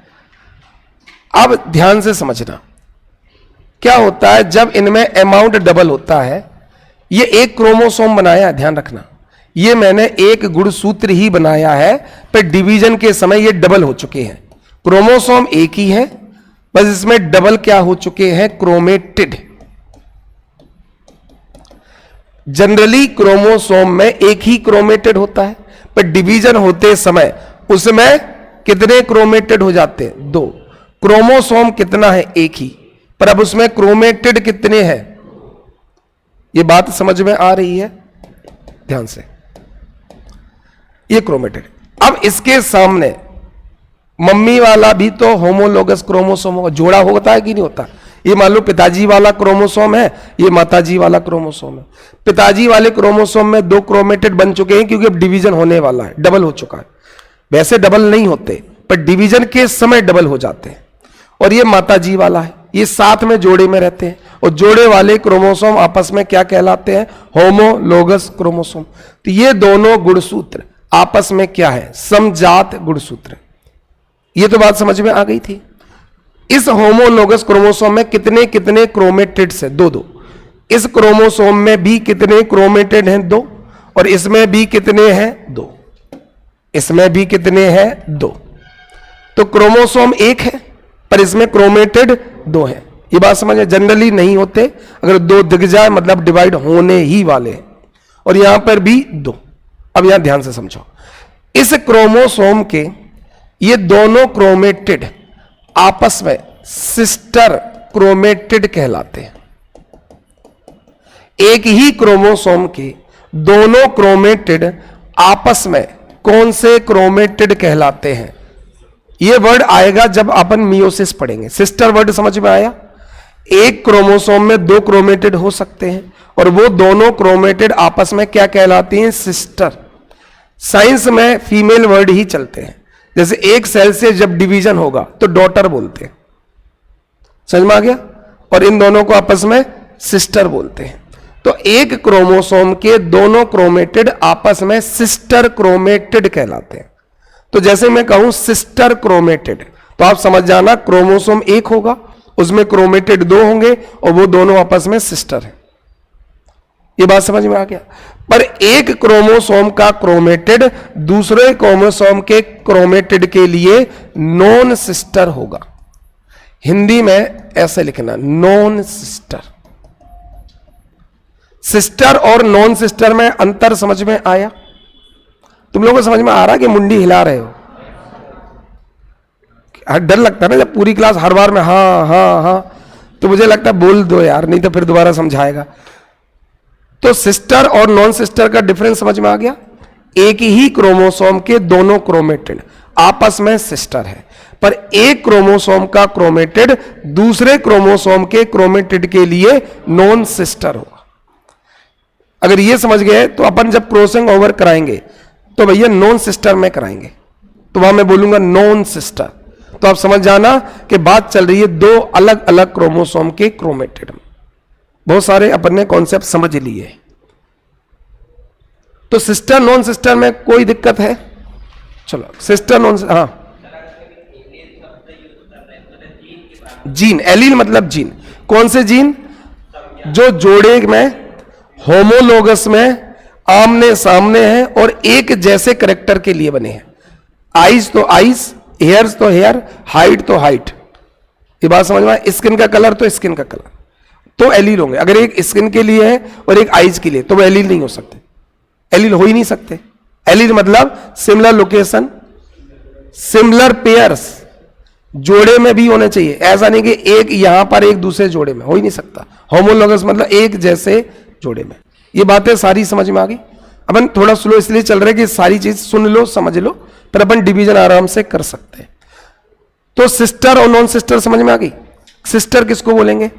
अब ध्यान से समझना, क्या होता है जब इनमें अमाउंट डबल होता है। ये एक क्रोमोसोम बनाया, ध्यान रखना, ये मैंने एक गुणसूत्र ही बनाया है, पर डिवीजन के समय ये डबल हो चुके हैं। क्रोमोसोम एक ही है, बस इसमें डबल क्या हो चुके हैं? क्रोमेटिड। जनरली क्रोमोसोम में एक ही क्रोमेटिड होता है, पर डिवीजन होते समय उसमें कितने क्रोमेटिड हो जाते हैं? 2। क्रोमोसोम कितना है? एक ही, पर अब उसमें क्रोमेटिड कितने हैं? ये बात समझ में आ रही है? ध्यान से, ये क्रोमेटिड। अब इसके सामने मम्मी वाला भी तो होमोलोगस क्रोमोसोम होगा, जोड़ा होता है कि नहीं होता? ये मान लो पिताजी वाला क्रोमोसोम है, ये माताजी वाला क्रोमोसोम है। पिताजी वाले क्रोमोसोम में 2 क्रोमेटिड बन चुके हैं क्योंकि अब डिवीजन होने वाला है, डबल हो चुका है। वैसे डबल नहीं होते, पर डिवीजन के समय डबल हो जाते हैं। और ये माताजी वाला है, ये साथ में जोड़े में रहते हैं, और जोड़े वाले क्रोमोसोम आपस में क्या कहलाते हैं? Homologous chromosome. तो ये दोनों गुणसूत्र आपस में क्या है? समजात गुणसूत्र। ये तो बात समझ में आ गई थी। इस होमोलोगस क्रोमोसोम में कितने कितने क्रोमेटिड्स हैं? 2-2। इस क्रोमोसोम में भी कितने क्रोमेटिड हैं? 2। और इसमें भी कितने हैं? 2। इसमें भी कितने हैं? 2। तो क्रोमोसोम एक है, पर इसमें क्रोमेटिड 2 है। ये बात समझ, जनरली नहीं होते, अगर 2 दिख जाए मतलब डिवाइड होने ही वाले हैं। और यहां पर भी 2। अब यहां ध्यान से समझो, इस क्रोमोसोम के ये दोनों क्रोमेटिड आपस में सिस्टर क्रोमेटिड कहलाते हैं। एक ही क्रोमोसोम के दोनों क्रोमेटिड आपस में कौन से क्रोमेटिड कहलाते हैं? यह वर्ड आएगा जब अपन मियोसिस पढ़ेंगे। सिस्टर वर्ड समझ में आया? एक क्रोमोसोम में 2 क्रोमेटिड हो सकते हैं, और वो दोनों क्रोमेटिड आपस में क्या कहलाती हैं? सिस्टर। साइंस में फीमेल वर्ड ही चलते हैं, जैसे एक सेल से जब डिवीजन होगा तो डॉटर बोलते हैं, समझ में आ गया? और इन दोनों को आपस में सिस्टर बोलते हैं। तो एक क्रोमोसोम के दोनों क्रोमेटिड आपस में सिस्टर क्रोमेटिड कहलाते हैं। तो जैसे मैं कहूं सिस्टर क्रोमेटिड, तो आप समझ जाना क्रोमोसोम एक होगा, उसमें क्रोमेटिड 2 होंगे, और वो दोनों आपस में सिस्टर है। ये बात समझ में आ गया? पर एक क्रोमोसोम का क्रोमेटिड दूसरे क्रोमोसोम के क्रोमेटिड के लिए नॉन सिस्टर होगा। हिंदी में ऐसे लिखना, नॉन सिस्टर। सिस्टर और नॉन सिस्टर में अंतर समझ में आया? तुम लोगों को समझ में आ रहा है कि मुंडी हिला रहे हो? डर लगता है ना जब पूरी क्लास हर बार में हाँ हाँ हाँ, तो मुझे लगता है बोल दो यार, नहीं तो फिर दोबारा समझाएगा। तो सिस्टर और नॉन सिस्टर का डिफरेंस समझ में आ गया? एक ही क्रोमोसोम के दोनों क्रोमेटिड आपस में सिस्टर है, पर एक क्रोमोसोम का क्रोमेटिड दूसरे क्रोमोसोम के क्रोमेटिड के लिए नॉन सिस्टर होगा। अगर ये समझ गए तो अपन जब क्रॉसिंग ओवर कराएंगे तो भैया नॉन सिस्टर में कराएंगे, तो वहां मैं बोलूंगा नॉन सिस्टर। तो आप समझ जाना कि बात चल रही है 2 अलग अलग क्रोमोसोम के क्रोमेटिड में। बहुत सारे अपन ने कॉन्सेप्ट समझ लिए। तो सिस्टर नॉन सिस्टर में कोई दिक्कत है? चलो सिस्टर नॉन, हाँ जीन, एलील मतलब जीन। कौन से जीन? जो जोड़े में होमोलोगस में आमने सामने हैं और एक जैसे करेक्टर के लिए बने हैं। आईज तो आईज, हेयर्स तो हेयर, हाइट तो हाइट। ये बात समझ में? स्किन का कलर तो स्किन का कलर, तो एलील होंगे। अगर एक स्किन के लिए है और एक आईज के लिए, तो वो एलील नहीं हो सकते, एलील हो ही नहीं सकते। एलील मतलब सिमिलर लोकेशन सिमिलर पेयर्स जोड़े में भी होने चाहिए, ऐसा नहीं कि एक यहां पर एक दूसरे जोड़े में, हो ही नहीं सकता। होमोलोगस मतलब एक जैसे जोड़े में। ये बातें सारी समझ में आ गई। अपन थोड़ा स्लो इसलिए चल रहे कि सारी चीज सुन लो समझ लो, फिर अपन डिवीजन आराम से कर सकते हैं। तो सिस्टर और नॉन सिस्टर समझ में आ गई। सिस्टर किसको बोलेंगे?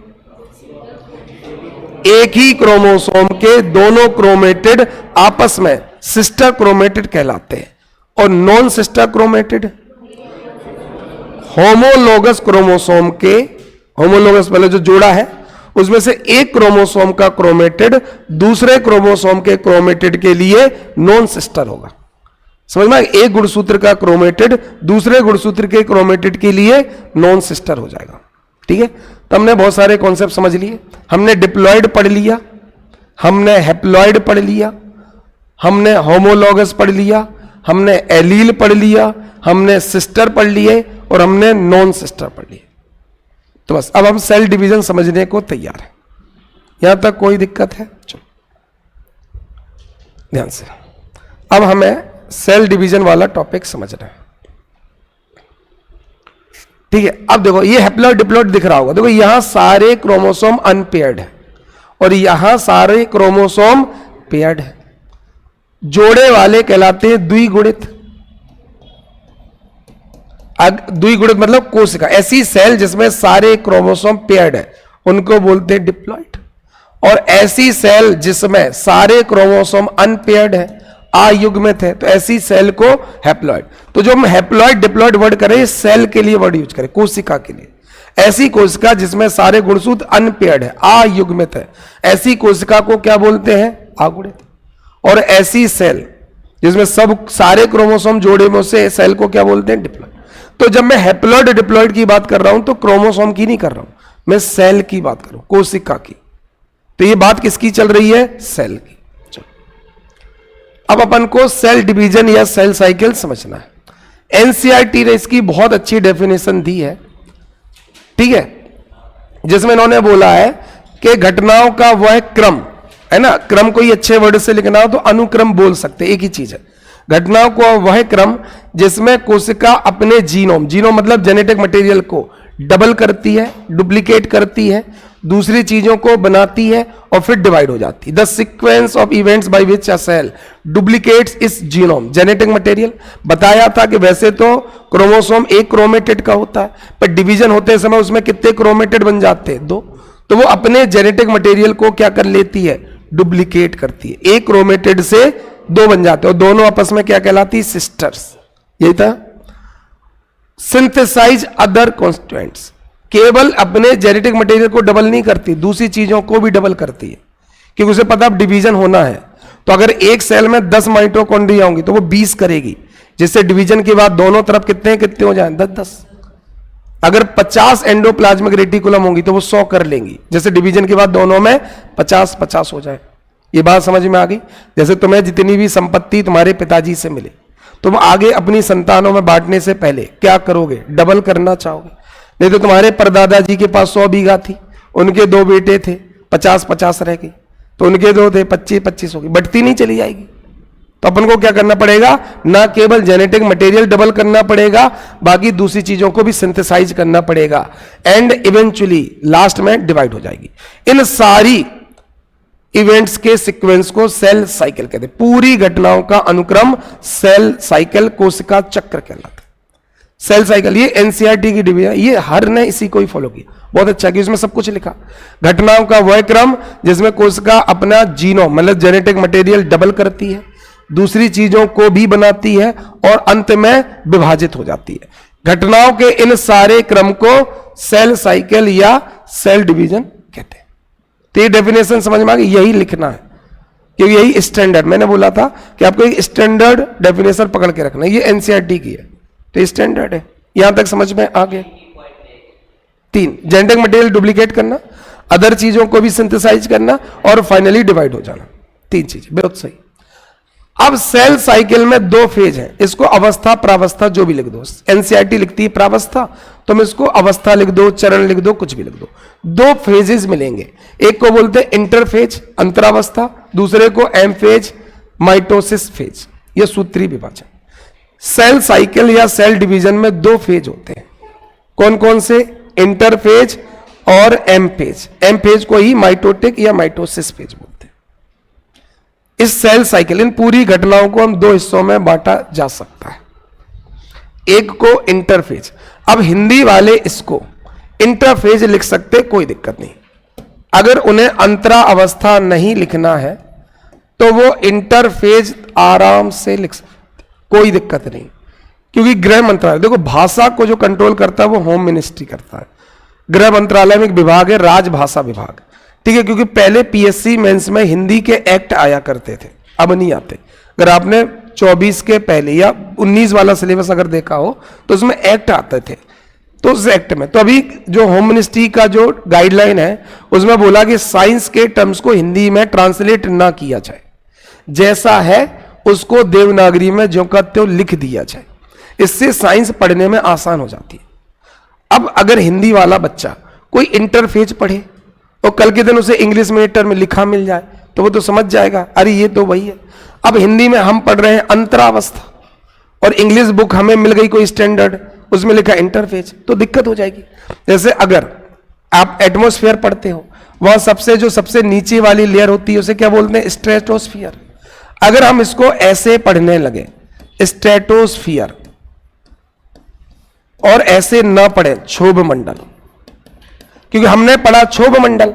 एक ही क्रोमोसोम के दोनों क्रोमेटिड आपस में सिस्टर क्रोमेटिड कहलाते हैं। और non sister chromatid homologous chromosome के, होमोलोगस वाले जो जोड़ा है उसमें से एक क्रोमोसोम का क्रोमेटिड दूसरे क्रोमोसोम के क्रोमेटिड के लिए नॉन सिस्टर होगा। समझ में? एक गुणसूत्र का क्रोमेटिड दूसरे गुणसूत्र के क्रोमेटिड के लिए नॉन सिस्टर हो जाएगा। ठीक है, तो हमने बहुत सारे कॉन्सेप्ट समझ लिए। हमने डिप्लॉइड पढ़ लिया, हमने हैप्लॉइड पढ़ लिया, हमने होमोलोगस पढ़ लिया, हमने एलील पढ़ लिया, हमने सिस्टर पढ़ लिए और हमने नॉन सिस्टर पढ़ लिए। तो बस अब हम सेल डिवीजन समझने को तैयार हैं। यहां तक कोई दिक्कत है? चलो ध्यान से, अब हमें सेल डिवीजन वाला टॉपिक समझना है। ठीक है, अब देखो ये हैप्लॉइड डिप्लॉइड दिख रहा होगा। देखो यहां सारे क्रोमोसोम अनपेयर्ड है और यहां सारे क्रोमोसोम पेयर्ड है। जोड़े वाले कहलाते हैं द्विगुणित। द्विगुणित मतलब कोशिका, ऐसी सेल जिसमें सारे क्रोमोसोम पेयर्ड है उनको बोलते हैं डिप्लॉइड। और ऐसी सेल जिसमें सारे क्रोमोसोम अनपेयर्ड है, अयुग्मित है, तो ऐसी सेल को हैप्लॉइड। तो जो हम हैप्लॉइड डिप्लॉइड वर्ड करें सेल के लिए वर्ड यूज करें, कोशिका के लिए। ऐसी कोशिका जिसमें सारे गुणसूत्र अनपेयर्ड है, अयुग्मित है, ऐसी कोशिका को क्या बोलते हैं? अगुणित। और ऐसी सेल जिसमें सब सारे क्रोमोसोम जोड़े में, उसे सेल को क्या बोलते हैं? डिप्लॉइड। तो जब मैं हैप्लॉइड डिप्लॉइड की बात कर रहा हूं तो क्रोमोसोम की नहीं कर रहा हूं, मैं सेल की बात कर रहा हूं, कोशिका की। तो ये बात किसकी चल रही है? सेल की। चलो अब अपन को सेल डिवीजन या सेल साइकिल समझना है। एनसीईआरटी ने इसकी बहुत अच्छी डेफिनेशन दी है। ठीक है, जिसमें इन्होंने बोला है कि घटनाओं का वह क्रम है ना, क्रम कोई अच्छे वर्ड से लिखना हो तो अनुक्रम बोल सकते, एक ही चीज है। घटनाओं को वह क्रम जिसमें कोशिका अपने जीनोम, जीनोम मतलब जेनेटिक मटेरियल को डबल करती है, डुप्लीकेट करती है, दूसरी चीजों को बनाती है और फिर डिवाइड हो जाती है। The sequence of events by which a cell duplicates its genome genetic material. बताया था कि वैसे तो क्रोमोसोम एक क्रोमेटिड का होता है, पर डिवीजन होते समय उसमें कितने क्रोमेटिड बन जाते हैं? 2। तो वो अपने जेनेटिक मटेरियल को क्या कर लेती है? डुप्लीकेट करती है। एक क्रोमेटिड से 2 बन जाते हैं और दोनों आपस में क्या कहलाती? सिस्टर्स। यही था। सिंथेसाइज अदर कॉन्स्टिट्यूएंट्स, केवल अपने जेनेटिक मटेरियल को डबल नहीं करती, दूसरी चीजों को भी डबल करती है, क्योंकि उसे पता अब डिवीजन होना है। तो अगर एक सेल में 10 माइटोकॉन्ड्रिया होंगी तो वो 20 करेगी, जिससे डिवीजन के बाद दोनों तरफ कितने कितने हो जाए? 10-10। अगर 50 एंडोप्लाज्मिक रेटिकुलम होंगी तो वो 100 कर लेंगी, जैसे डिवीजन के बाद दोनों में 50-50 हो जाए। ये बात समझ में आ गई? जैसे तुम्हें जितनी भी संपत्ति तुम्हारे पिताजी से मिले, तुम आगे अपनी संतानों में बांटने से पहले क्या करोगे? डबल करना चाहोगे। नहीं तो तुम्हारे परदादा जी के पास 100 बीघा थी, उनके 2 बेटे थे, 50-50 रह गई, तो उनके 2 थे, 25-25 हो गई, बढ़ती नहीं चली जाएगी। तो अपन को क्या करना पड़ेगा? ना केवल जेनेटिक मटेरियल डबल करना पड़ेगा, बाकी दूसरी चीजों को भी सिंथेसाइज करना पड़ेगा, एंड इवेंचुअली लास्ट में डिवाइड हो जाएगी। इन सारी इवेंट्स के सीक्वेंस को सेल साइकिल कहते हैं। पूरी घटनाओं का अनुक्रम सेल साइकिल, कोशिका चक्र कहलाता है। सेल साइकिल ये एनसीईआरटी की डिवीजन, ये हर ने इसी को ही फॉलो किया। बहुत अच्छा कि उसमें सब कुछ लिखा। घटनाओं का वह क्रम जिसमें कोशिका अपना जीनोम मतलब जेनेटिक मटेरियल डबल करती है, दूसरी चीजों को भी बनाती है और अंत में विभाजित हो जाती है। घटनाओं के इन सारे क्रम को सेल साइकिल या सेल डिवीजन कहते हैं। तो ये डेफिनेशन समझ में आ गई? यही लिखना है, क्योंकि यही स्टैंडर्ड, मैंने बोला था कि आपको एक स्टैंडर्ड डेफिनेशन पकड़ के रखना है। ये एनसीईआरटी की है तो ये स्टैंडर्ड है। यहां तक समझ में आ गया? 3, जेनेटिक मटेरियल डुप्लीकेट करना, अदर चीजों को भी सिंथेसाइज करना और फाइनली डिवाइड हो जाना। 3 चीजें, बहुत सही। अब सेल साइकिल में 2 फेज हैं, इसको अवस्था प्रावस्था जो भी लिख दो। एनसीईआरटी लिखती है प्रावस्था, तुम इसको अवस्था लिख दो, चरण लिख दो, कुछ भी लिख दो। 2 फेजेस मिलेंगे, एक को बोलते हैं इंटरफेज अंतरावस्था, दूसरे को एम फेज माइटोसिस फेज, यह सूत्री विभाजन। सेल साइकिल या सेल डिवीजन में दो फेज होते हैं। कौन कौन से? इंटरफेज और एम फेज। एम फेज को ही माइटोटिक या माइटोसिस फेज बोलते हैं। इस सेल साइकिल, इन पूरी घटनाओं को हम दो हिस्सों में बांटा जा सकता है। एक को इंटरफेज, अब हिंदी वाले इसको इंटरफेज लिख सकते, कोई दिक्कत नहीं। अगर उन्हें अंतरा अवस्था नहीं लिखना है तो वो इंटरफेज आराम से लिख सकते, कोई दिक्कत नहीं, क्योंकि गृह मंत्रालय, देखो भाषा को जो कंट्रोल करता है वो होम मिनिस्ट्री करता है। गृह मंत्रालय में एक विभाग है राजभाषा विभाग, ठीक है, क्योंकि पहले पीएससी मेंस में हिंदी के एक्ट आया करते थे, अब नहीं आते। अगर आपने 24 के पहले या 19 वाला सिलेबस अगर देखा हो तो उसमें एक्ट आते थे, तो उस एक्ट में तो अभी जो होम मिनिस्ट्री का जो गाइडलाइन है उसमें बोला कि साइंस के टर्म्स को हिंदी में ट्रांसलेट ना किया जाए, जैसा है उसको देवनागरी में ज्यों का त्यों लिख दिया जाए, इससे साइंस पढ़ने में आसान हो जाती है। अब अगर हिंदी वाला बच्चा कोई इंटरफेज पढ़े और कल के दिन उसे इंग्लिश में टर्म लिखा मिल जाए तो वो तो समझ जाएगा, अरे ये तो वही है। अब हिंदी में हम पढ़ रहे हैं अंतरावस्था और इंग्लिश बुक हमें मिल गई कोई स्टैंडर्ड, उसमें लिखा इंटरफेज, तो दिक्कत हो जाएगी। जैसे अगर आप एटमॉस्फेयर पढ़ते हो, वहां सबसे नीचे वाली लेयर होती है उसे क्या बोलते हैं? स्ट्रेटोस्फियर। अगर हम इसको ऐसे पढ़ने लगे स्ट्रेटोस्फियर और ऐसे ना पढ़े क्षोभ मंडल, क्योंकि हमने पढ़ा क्षोभ मंडल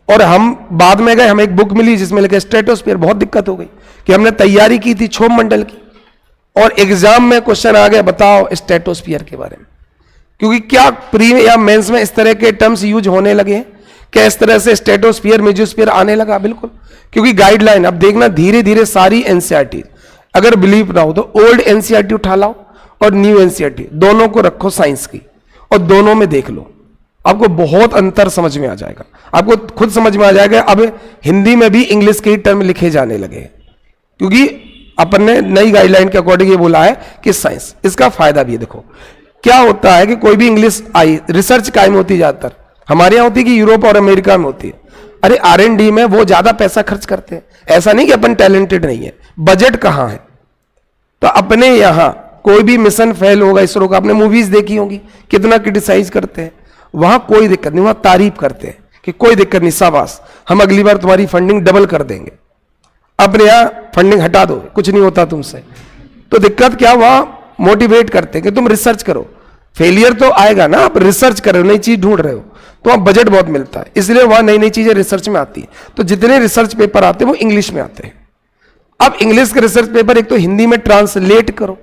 और हम बाद में गए, हमें एक बुक मिली जिसमें लिखा स्ट्रेटोस्फियर, बहुत दिक्कत हो गई कि हमने तैयारी की थी क्षोभ मंडल की और एग्जाम में क्वेश्चन आ गया बताओ स्ट्रेटोस्फियर के बारे में। क्योंकि क्या प्री या मेंस में इस तरह के टर्म्स यूज होने लगे हैं, क्या इस तरह से स्ट्रेटोस्फियर मेजोस्फियर आने लगा? बिल्कुल, क्योंकि गाइडलाइन अब देखना धीरे धीरे सारी एनसीईआरटी, अगर बिलीव ना हो तो ओल्ड एनसीईआरटी उठा लाओ और न्यू एनसीईआरटी दोनों को रखो साइंस की और दोनों में देख लो, आपको बहुत अंतर समझ में आ जाएगा। आपको खुद समझ में आ जाएगा अब हिंदी में भी इंग्लिश के टर्म लिखे जाने लगे, क्योंकि अपन ने नई गाइडलाइन के अकॉर्डिंग ये बोला है कि साइंस, इसका फायदा भी है। देखो क्या होता है कि कोई भी इंग्लिश आई, रिसर्च कायम होती ज्यादातर हमारे यहां होती है कि यूरोप और अमेरिका में होती है। अरे R&D में वो ज्यादा पैसा खर्च करते हैं, ऐसा नहीं कि अपन टैलेंटेड नहीं है, बजट कहां है। तो अपने यहां कोई भी मिशन फेल होगा इसरो का, आपने मूवीज देखी होंगी कितना क्रिटिसाइज करते हैं, वहां कोई दिक्कत नहीं, वहां तारीफ करते हैं कि कोई दिक्कत नहीं, शाबाश, हम अगली बार तुम्हारी फंडिंग डबल कर देंगे। अपने यहां फंडिंग हटा दो, कुछ नहीं होता तुमसे, तो दिक्कत क्या, वहां मोटिवेट करते हैं कि तुम रिसर्च करो, फेलियर तो आएगा ना, आप रिसर्च कर रहे हो, नई चीज ढूंढ रहे हो, तो वहां बजट बहुत मिलता है, इसलिए वहां नई नई चीजें रिसर्च में आती है। तो जितने रिसर्च पेपर आते हैं वो इंग्लिश में आते हैं। अब इंग्लिश के रिसर्च पेपर एक तो हिंदी में ट्रांसलेट करो,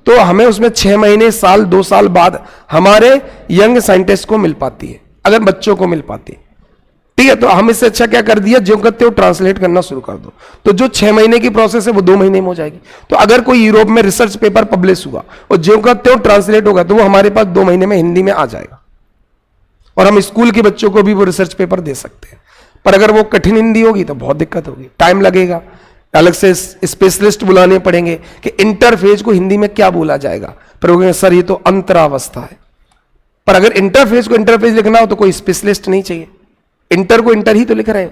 तो हमें उसमें 6 महीने, साल, 2 साल बाद हमारे यंग साइंटिस्ट को मिल पाती है, अगर बच्चों को मिल पाती है, ठीक है। तो हम इससे अच्छा क्या कर दिया, जो करते हो ट्रांसलेट करना शुरू कर दो, तो जो 6 महीने की प्रोसेस है वो 2 महीने में हो जाएगी। तो अगर कोई यूरोप में रिसर्च पेपर पब्लिश हुआ और जो करते हो ट्रांसलेट होगा तो वो हमारे पास 2 महीने में हिंदी में आ जाएगा और हम स्कूल के बच्चों को भी वो रिसर्च पेपर दे सकते हैं। पर अगर वो कठिन हिंदी होगी तो बहुत दिक्कत होगी, टाइम लगेगा, अलग से स्पेशलिस्ट बुलाने पड़ेंगे कि इंटरफेज को हिंदी में क्या बोला जाएगा, पर वो कहेंगे सर ये तो अंतरावस्था है। पर अगर इंटरफेज को इंटरफेज लिखना हो तो कोई स्पेशलिस्ट नहीं चाहिए, इंटर को इंटर ही तो लिख रहे हो।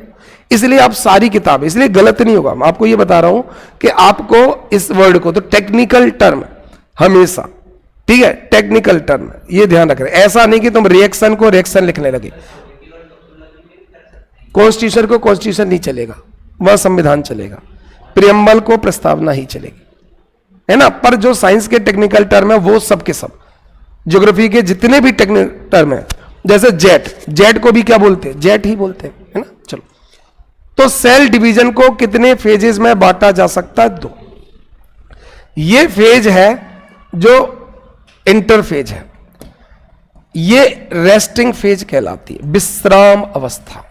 इसलिए आप सारी किताब, इसलिए गलत नहीं होगा, मैं आपको ये बता रहा हूं कि आपको इस वर्ड को, तो टेक्निकल टर्म हमेशा, ठीक है, टेक्निकल टर्म ये ध्यान रख रहे हैं। ऐसा नहीं कि तुम रिएक्शन को रिएक्शन लिखने लगे, कॉन्स्टिट्यूशन को कॉन्स्टिट्यूशन नहीं चलेगा, वह संविधान चलेगा, प्रियम्बल को प्रस्तावना ही चलेगी, है ना। पर जो साइंस के टेक्निकल टर्म है वो सब के सब, ज्योग्राफी के जितने भी टेक्निकल टर्म है, जैसे जेट को भी क्या बोलते हैं, जेट ही बोलते हैं, है ना। चलो, तो सेल डिवीजन को कितने फेजेस में बांटा जा सकता है? 2। ये फेज है जो इंटरफेज है, ये रेस्टिंग फेज कहलाती है, विश्राम अवस्था।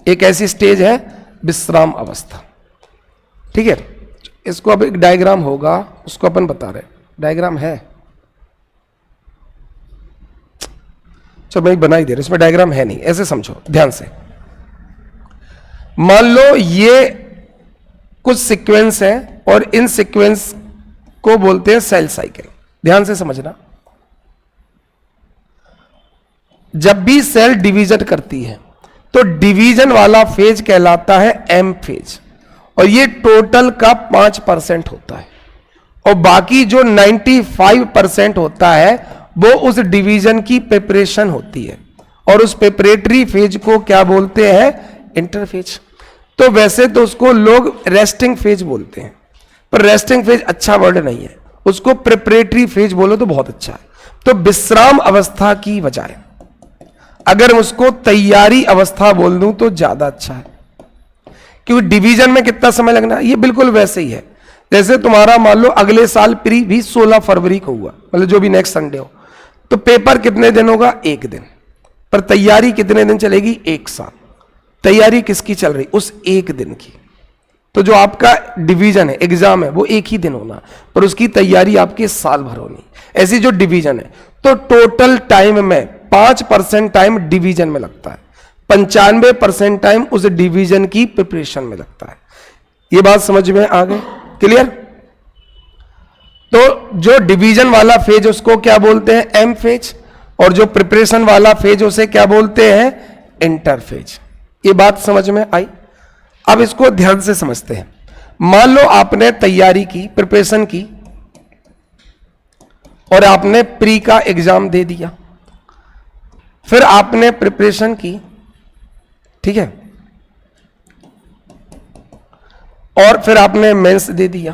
एक ऐसी स्टेज है विश्राम अवस्था, ठीक है। इसको अब एक डायग्राम होगा, उसको अपन बता रहे, डायग्राम है, चलो मैं बना ही दे रहा, इसमें डायग्राम है नहीं, ऐसे समझो ध्यान से। मान लो ये कुछ सीक्वेंस है और इन सीक्वेंस को बोलते हैं सेल साइकिल, ध्यान से समझना। जब भी सेल डिवीजन करती है तो डिवीजन वाला फेज कहलाता है एम फेज, और ये टोटल का 5% होता है। और बाकी जो 95% होता है वो उस डिवीजन की प्रिपरेशन होती है, और उस प्रिपरेटरी फेज को क्या बोलते हैं? इंटरफेज। तो वैसे तो उसको लोग रेस्टिंग फेज बोलते हैं, पर रेस्टिंग फेज अच्छा वर्ड नहीं है, उसको प्रिपरेटरी फेज बोलो तो बहुत अच्छा है। तो विश्राम अवस्था की बजाय अगर मैं उसको तैयारी अवस्था बोल दूं तो ज्यादा अच्छा है, क्योंकि डिवीजन में कितना समय लगना है, ये बिल्कुल वैसे ही है जैसे तुम्हारा मान लो अगले साल प्री भी 16 फरवरी को हुआ, मतलब जो भी नेक्स्ट संडे हो, तो पेपर कितने दिन होगा? 1 दिन, पर तैयारी कितने दिन चलेगी? 1 साल। तैयारी किसकी चल रही? उस 1 दिन की। तो जो आपका डिवीजन है, एग्जाम है, वो 1 ही दिन होना, पर उसकी तैयारी आपके साल भर होनी। ऐसी जो डिवीजन है, तो टोटल टाइम में 5% टाइम डिवीजन में लगता है, 95% टाइम उस डिवीजन की प्रिपरेशन में लगता है। ये बात समझ में आ गई? क्लियर? तो जो डिवीजन वाला फेज उसको क्या बोलते हैं? एम फेज, और जो प्रिपरेशन वाला फेज उसे क्या बोलते हैं? इंटरफेज। ये बात समझ में आई? अब इसको ध्यान से समझते हैं। मान लो आपने तैयारी की, प्रिपरेशन की, और आपने प्री का एग्जाम दे दिया, फिर आपने प्रिपरेशन की, ठीक है, और फिर आपने मेंस दे दिया।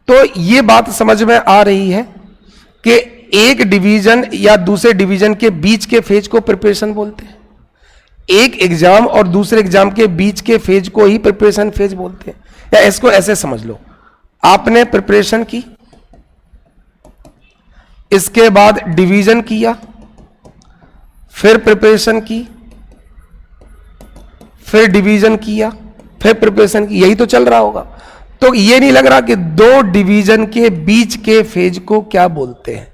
तो ये बात समझ में आ रही है कि एक डिवीजन या दूसरे डिवीजन के बीच के फेज को प्रिपरेशन बोलते हैं, एक एग्जाम और दूसरे एग्जाम के बीच के फेज को ही प्रिपरेशन फेज बोलते हैं। या इसको ऐसे समझ लो, आपने प्रिपरेशन की, इसके बाद डिवीजन किया, फिर प्रिपरेशन की, फिर डिवीजन किया, फिर प्रिपरेशन की, यही तो चल रहा होगा। तो ये नहीं लग रहा कि 2 डिवीजन के बीच के फेज को क्या बोलते हैं?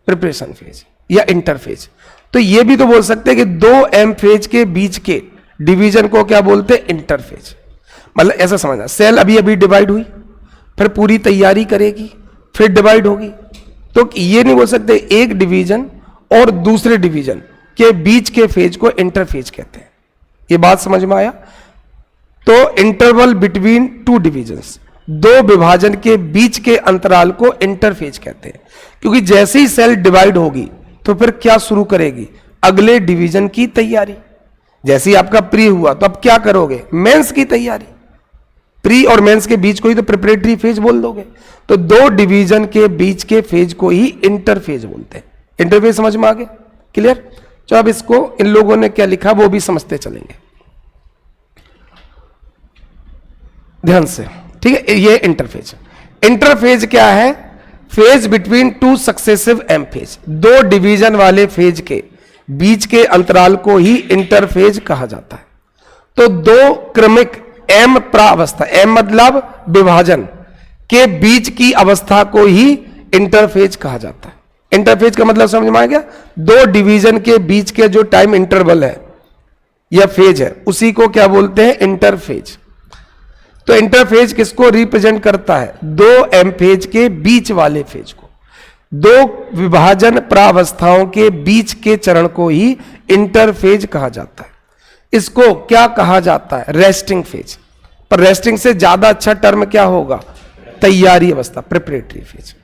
प्रिपरेशन फेज या इंटरफेज। तो ये भी तो बोल सकते हैं कि 2 एम फेज के बीच के डिवीजन को क्या बोलते हैं? इंटरफेज। मतलब ऐसा समझना, सेल अभी अभी डिवाइड हुई, फिर पूरी तैयारी करेगी, फिर डिवाइड होगी, तो ये नहीं बोल सकते एक डिवीजन और दूसरे डिवीजन के बीच के फेज को इंटरफेज कहते हैं। ये बात समझ में आया? तो इंटरवल बिटवीन 2 डिवीजन्स, 2 विभाजन के बीच के अंतराल को इंटरफेज कहते हैं, क्योंकि जैसे ही सेल डिवाइड होगी तो फिर क्या शुरू करेगी? अगले डिवीजन की तैयारी। जैसे ही आपका प्री हुआ तो अब क्या करोगे? मेंस की तैयारी। प्री और मेंस के बीच को ही तो प्रिपरेटरी फेज बोल दोगे। तो 2 डिवीजन के बीच के फेज को ही इंटरफेज बोलते हैं। इंटरफेज समझ में आ गया? क्लियर? तो अब इसको इन लोगों ने क्या लिखा वो भी समझते चलेंगे ध्यान से, ठीक है? ये इंटरफेज। इंटरफेज क्या है? Phase between 2 successive M phase, 2 division वाले फेज के बीच के अंतराल को ही इंटरफेज कहा जाता है। तो 2 क्रमिक एम प्रावस्था, एम मतलब विभाजन, के बीच की अवस्था को ही इंटरफेज कहा जाता है। इंटरफेज का मतलब समझ में आ गया? 2 डिवीजन के बीच के जो टाइम इंटरवल है या फेज है, उसी को क्या बोलते हैं? इंटरफेज। तो इंटरफेज किसको रिप्रेजेंट करता है? 2 एम फेज के बीच वाले फेज को, 2 विभाजन प्रावस्थाओं के बीच के चरण को ही इंटरफेज कहा जाता है। इसको क्या कहा जाता है? Resting phase. पर रेस्टिंग से ज्यादा अच्छा टर्म क्या होगा? तैयारी अवस्था, प्रिपरेटरी फेज।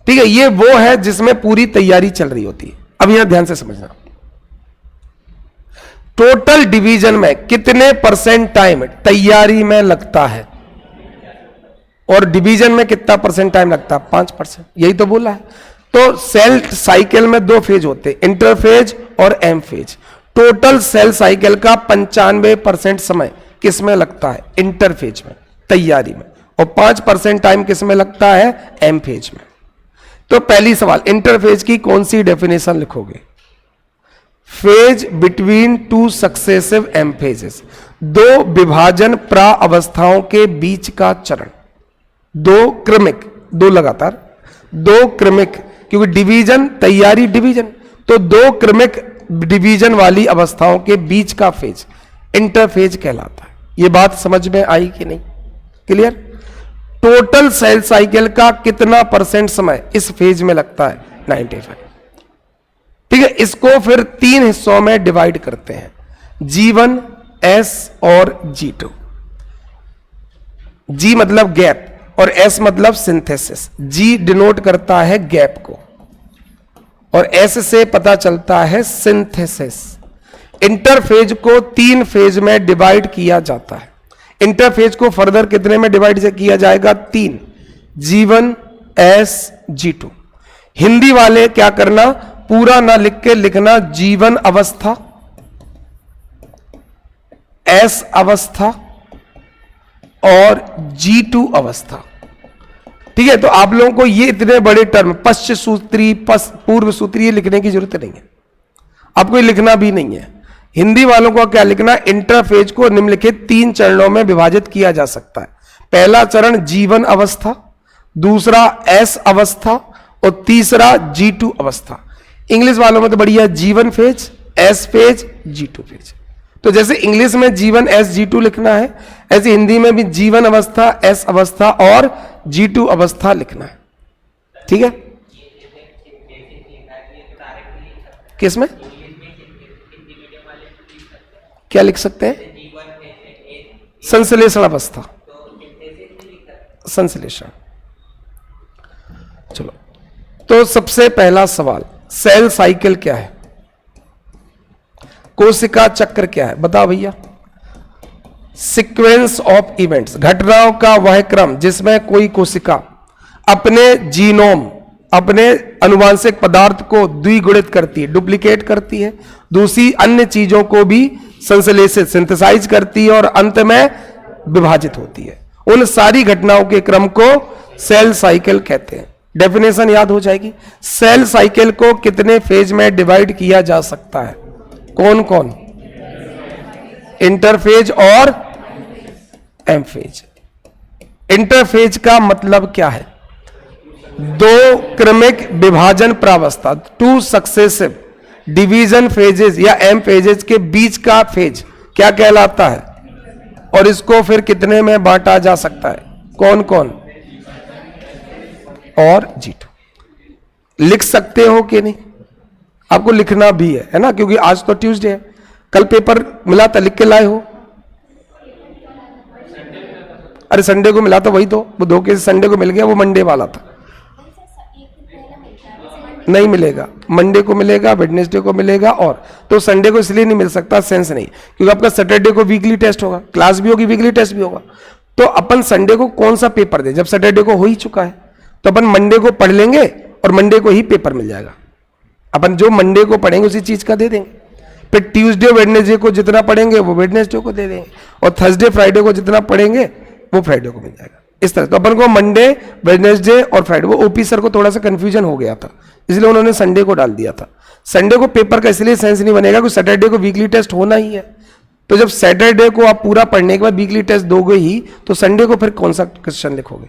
ठीक है? ये वो है जिसमें पूरी तैयारी चल रही होती है। अब यहां ध्यान से समझना, टोटल डिवीजन में कितने % टाइम तैयारी में लगता है, और डिवीजन में कितना % टाइम लगता है? 5%। यही तो बोला है। तो सेल साइकिल में 2 फेज होते हैं, इंटरफेज और M phase. Total cell cycle का 95% समय किस में लगता है? इंटरफेज में, तैयारी में, और 5% टाइम किस में लगता है? एम फेज में। तो पहली सवाल, इंटरफेज की कौन सी डेफिनेशन लिखोगे? Phase between 2 successive M phases, 2 विभाजन प्रावस्थाओं के बीच का चरण, 2 क्रमिक, 2 लगातार, 2 क्रमिक, क्योंकि डिवीजन तैयारी डिवीजन, तो 2 क्रमिक डिवीजन वाली अवस्थाओं के बीच का फेज इंटरफेज कहलाता है। यह बात समझ में आई कि नहीं? क्लियर? टोटल सेल साइकिल का कितना % समय इस फेज में लगता है? 95। ठीक है? इसको फिर 3 हिस्सों में डिवाइड करते हैं, G1, S और G2। G मतलब गैप और एस मतलब सिंथेसिस, जी डिनोट करता है गैप को, और एस से पता चलता है सिंथेसिस। इंटरफेज को 3 फेज में डिवाइड किया जाता है। इंटरफेज को फर्दर कितने में डिवाइड किया जाएगा? 3, G1 S G2। हिंदी वाले क्या करना, पूरा ना लिख के लिखना G1 अवस्था, S अवस्था और G2 अवस्था। ठीक है, तो आप लोगों को ये इतने बड़े टर्म पश्च सूत्री, पूर्व सूत्री लिखने की जरूरत नहीं है, आपको ये लिखना भी नहीं है। हिंदी वालों को क्या लिखना, इंटरफेज को निम्नलिखित 3 चरणों में विभाजित किया जा सकता है। पहला चरण G1 अवस्था, दूसरा S अवस्था और तीसरा G2 अवस्था। इंग्लिश वालों में तो बढ़िया G1 phase, S phase, G2 phase. तो जैसे इंग्लिश में G1 S G2 लिखना है, ऐसे हिंदी में भी G1 अवस्था, S अवस्था और G2 अवस्था लिखना है। ठीक है, किसमें क्या लिख सकते हैं? संश्लेषण अवस्था, संश्लेषण। चलो, तो सबसे पहला सवाल, सेल साइकिल क्या है? कोशिका चक्र क्या है? बताओ भैया। सीक्वेंस ऑफ इवेंट्स, घटनाओं का वह क्रम जिसमें कोई कोशिका अपने जीनोम, अपने अनुवांशिक पदार्थ को द्विगुणित करती है, डुप्लीकेट करती है, दूसरी अन्य चीजों को भी संश्लेषित, सिंथेसाइज करती है और अंत में विभाजित होती है। उन सारी घटनाओं के क्रम को सेल साइकिल कहते हैं। डेफिनेशन याद हो जाएगी। सेल साइकिल को कितने फेज में डिवाइड किया जा सकता है? कौन कौन? इंटरफेज और एम फेज। इंटरफेज का मतलब क्या है? 2 क्रमिक विभाजन प्रावस्था, 2 सक्सेसिव डिवीजन फेजेस या एम फेजेस के बीच का फेज क्या कहलाता है? और इसको फिर कितने में बांटा जा सकता है? कौन कौन? और G2। लिख सकते हो कि नहीं? आपको लिखना भी है ना, क्योंकि आज तो ट्यूसडे है, कल पेपर मिला था, लिख के लाए हो? अरे संडे को मिला था, वही तो, वो धोखे से संडे को मिल गया, वो मंडे वाला था। नहीं मिलेगा, मंडे को मिलेगा, वेडनेसडे को मिलेगा, और तो संडे को इसलिए नहीं मिल सकता, सेंस नहीं, क्योंकि आपका सैटरडे को वीकली टेस्ट होगा, क्लास भी होगी, वीकली टेस्ट भी होगा। तो अपन संडे को कौन सा पेपर दें जब सैटरडे को हो ही चुका है? तो अपन मंडे को पढ़ लेंगे और मंडे को ही पेपर मिल जाएगा। अपन जो मंडे को पढ़ेंगे उसी चीज का दे देंगे। फिर ट्यूसडे वेडनेसडे को जितना पढ़ेंगे वो वेडनेसडे को दे देंगे, और थर्सडे फ्राइडे को जितना पढ़ेंगे वो फ्राइडे को मिल जाएगा। इस तरह तो अपन को मंडे, वेडनेसडे और फ्राइडे, वो ओपी सर को थोड़ा सा कंफ्यूजन हो गया था, इसलिए उन्होंने संडे को डाल दिया था। संडे को पेपर का इसलिए सेंस नहीं बनेगा कि सैटरडे को वीकली टेस्ट होना ही है। तो जब सैटरडे को आप पूरा पढ़ने के बाद वीकली टेस्ट दोगे ही, तो संडे को फिर कौन सा क्वेश्चन लिखोगे?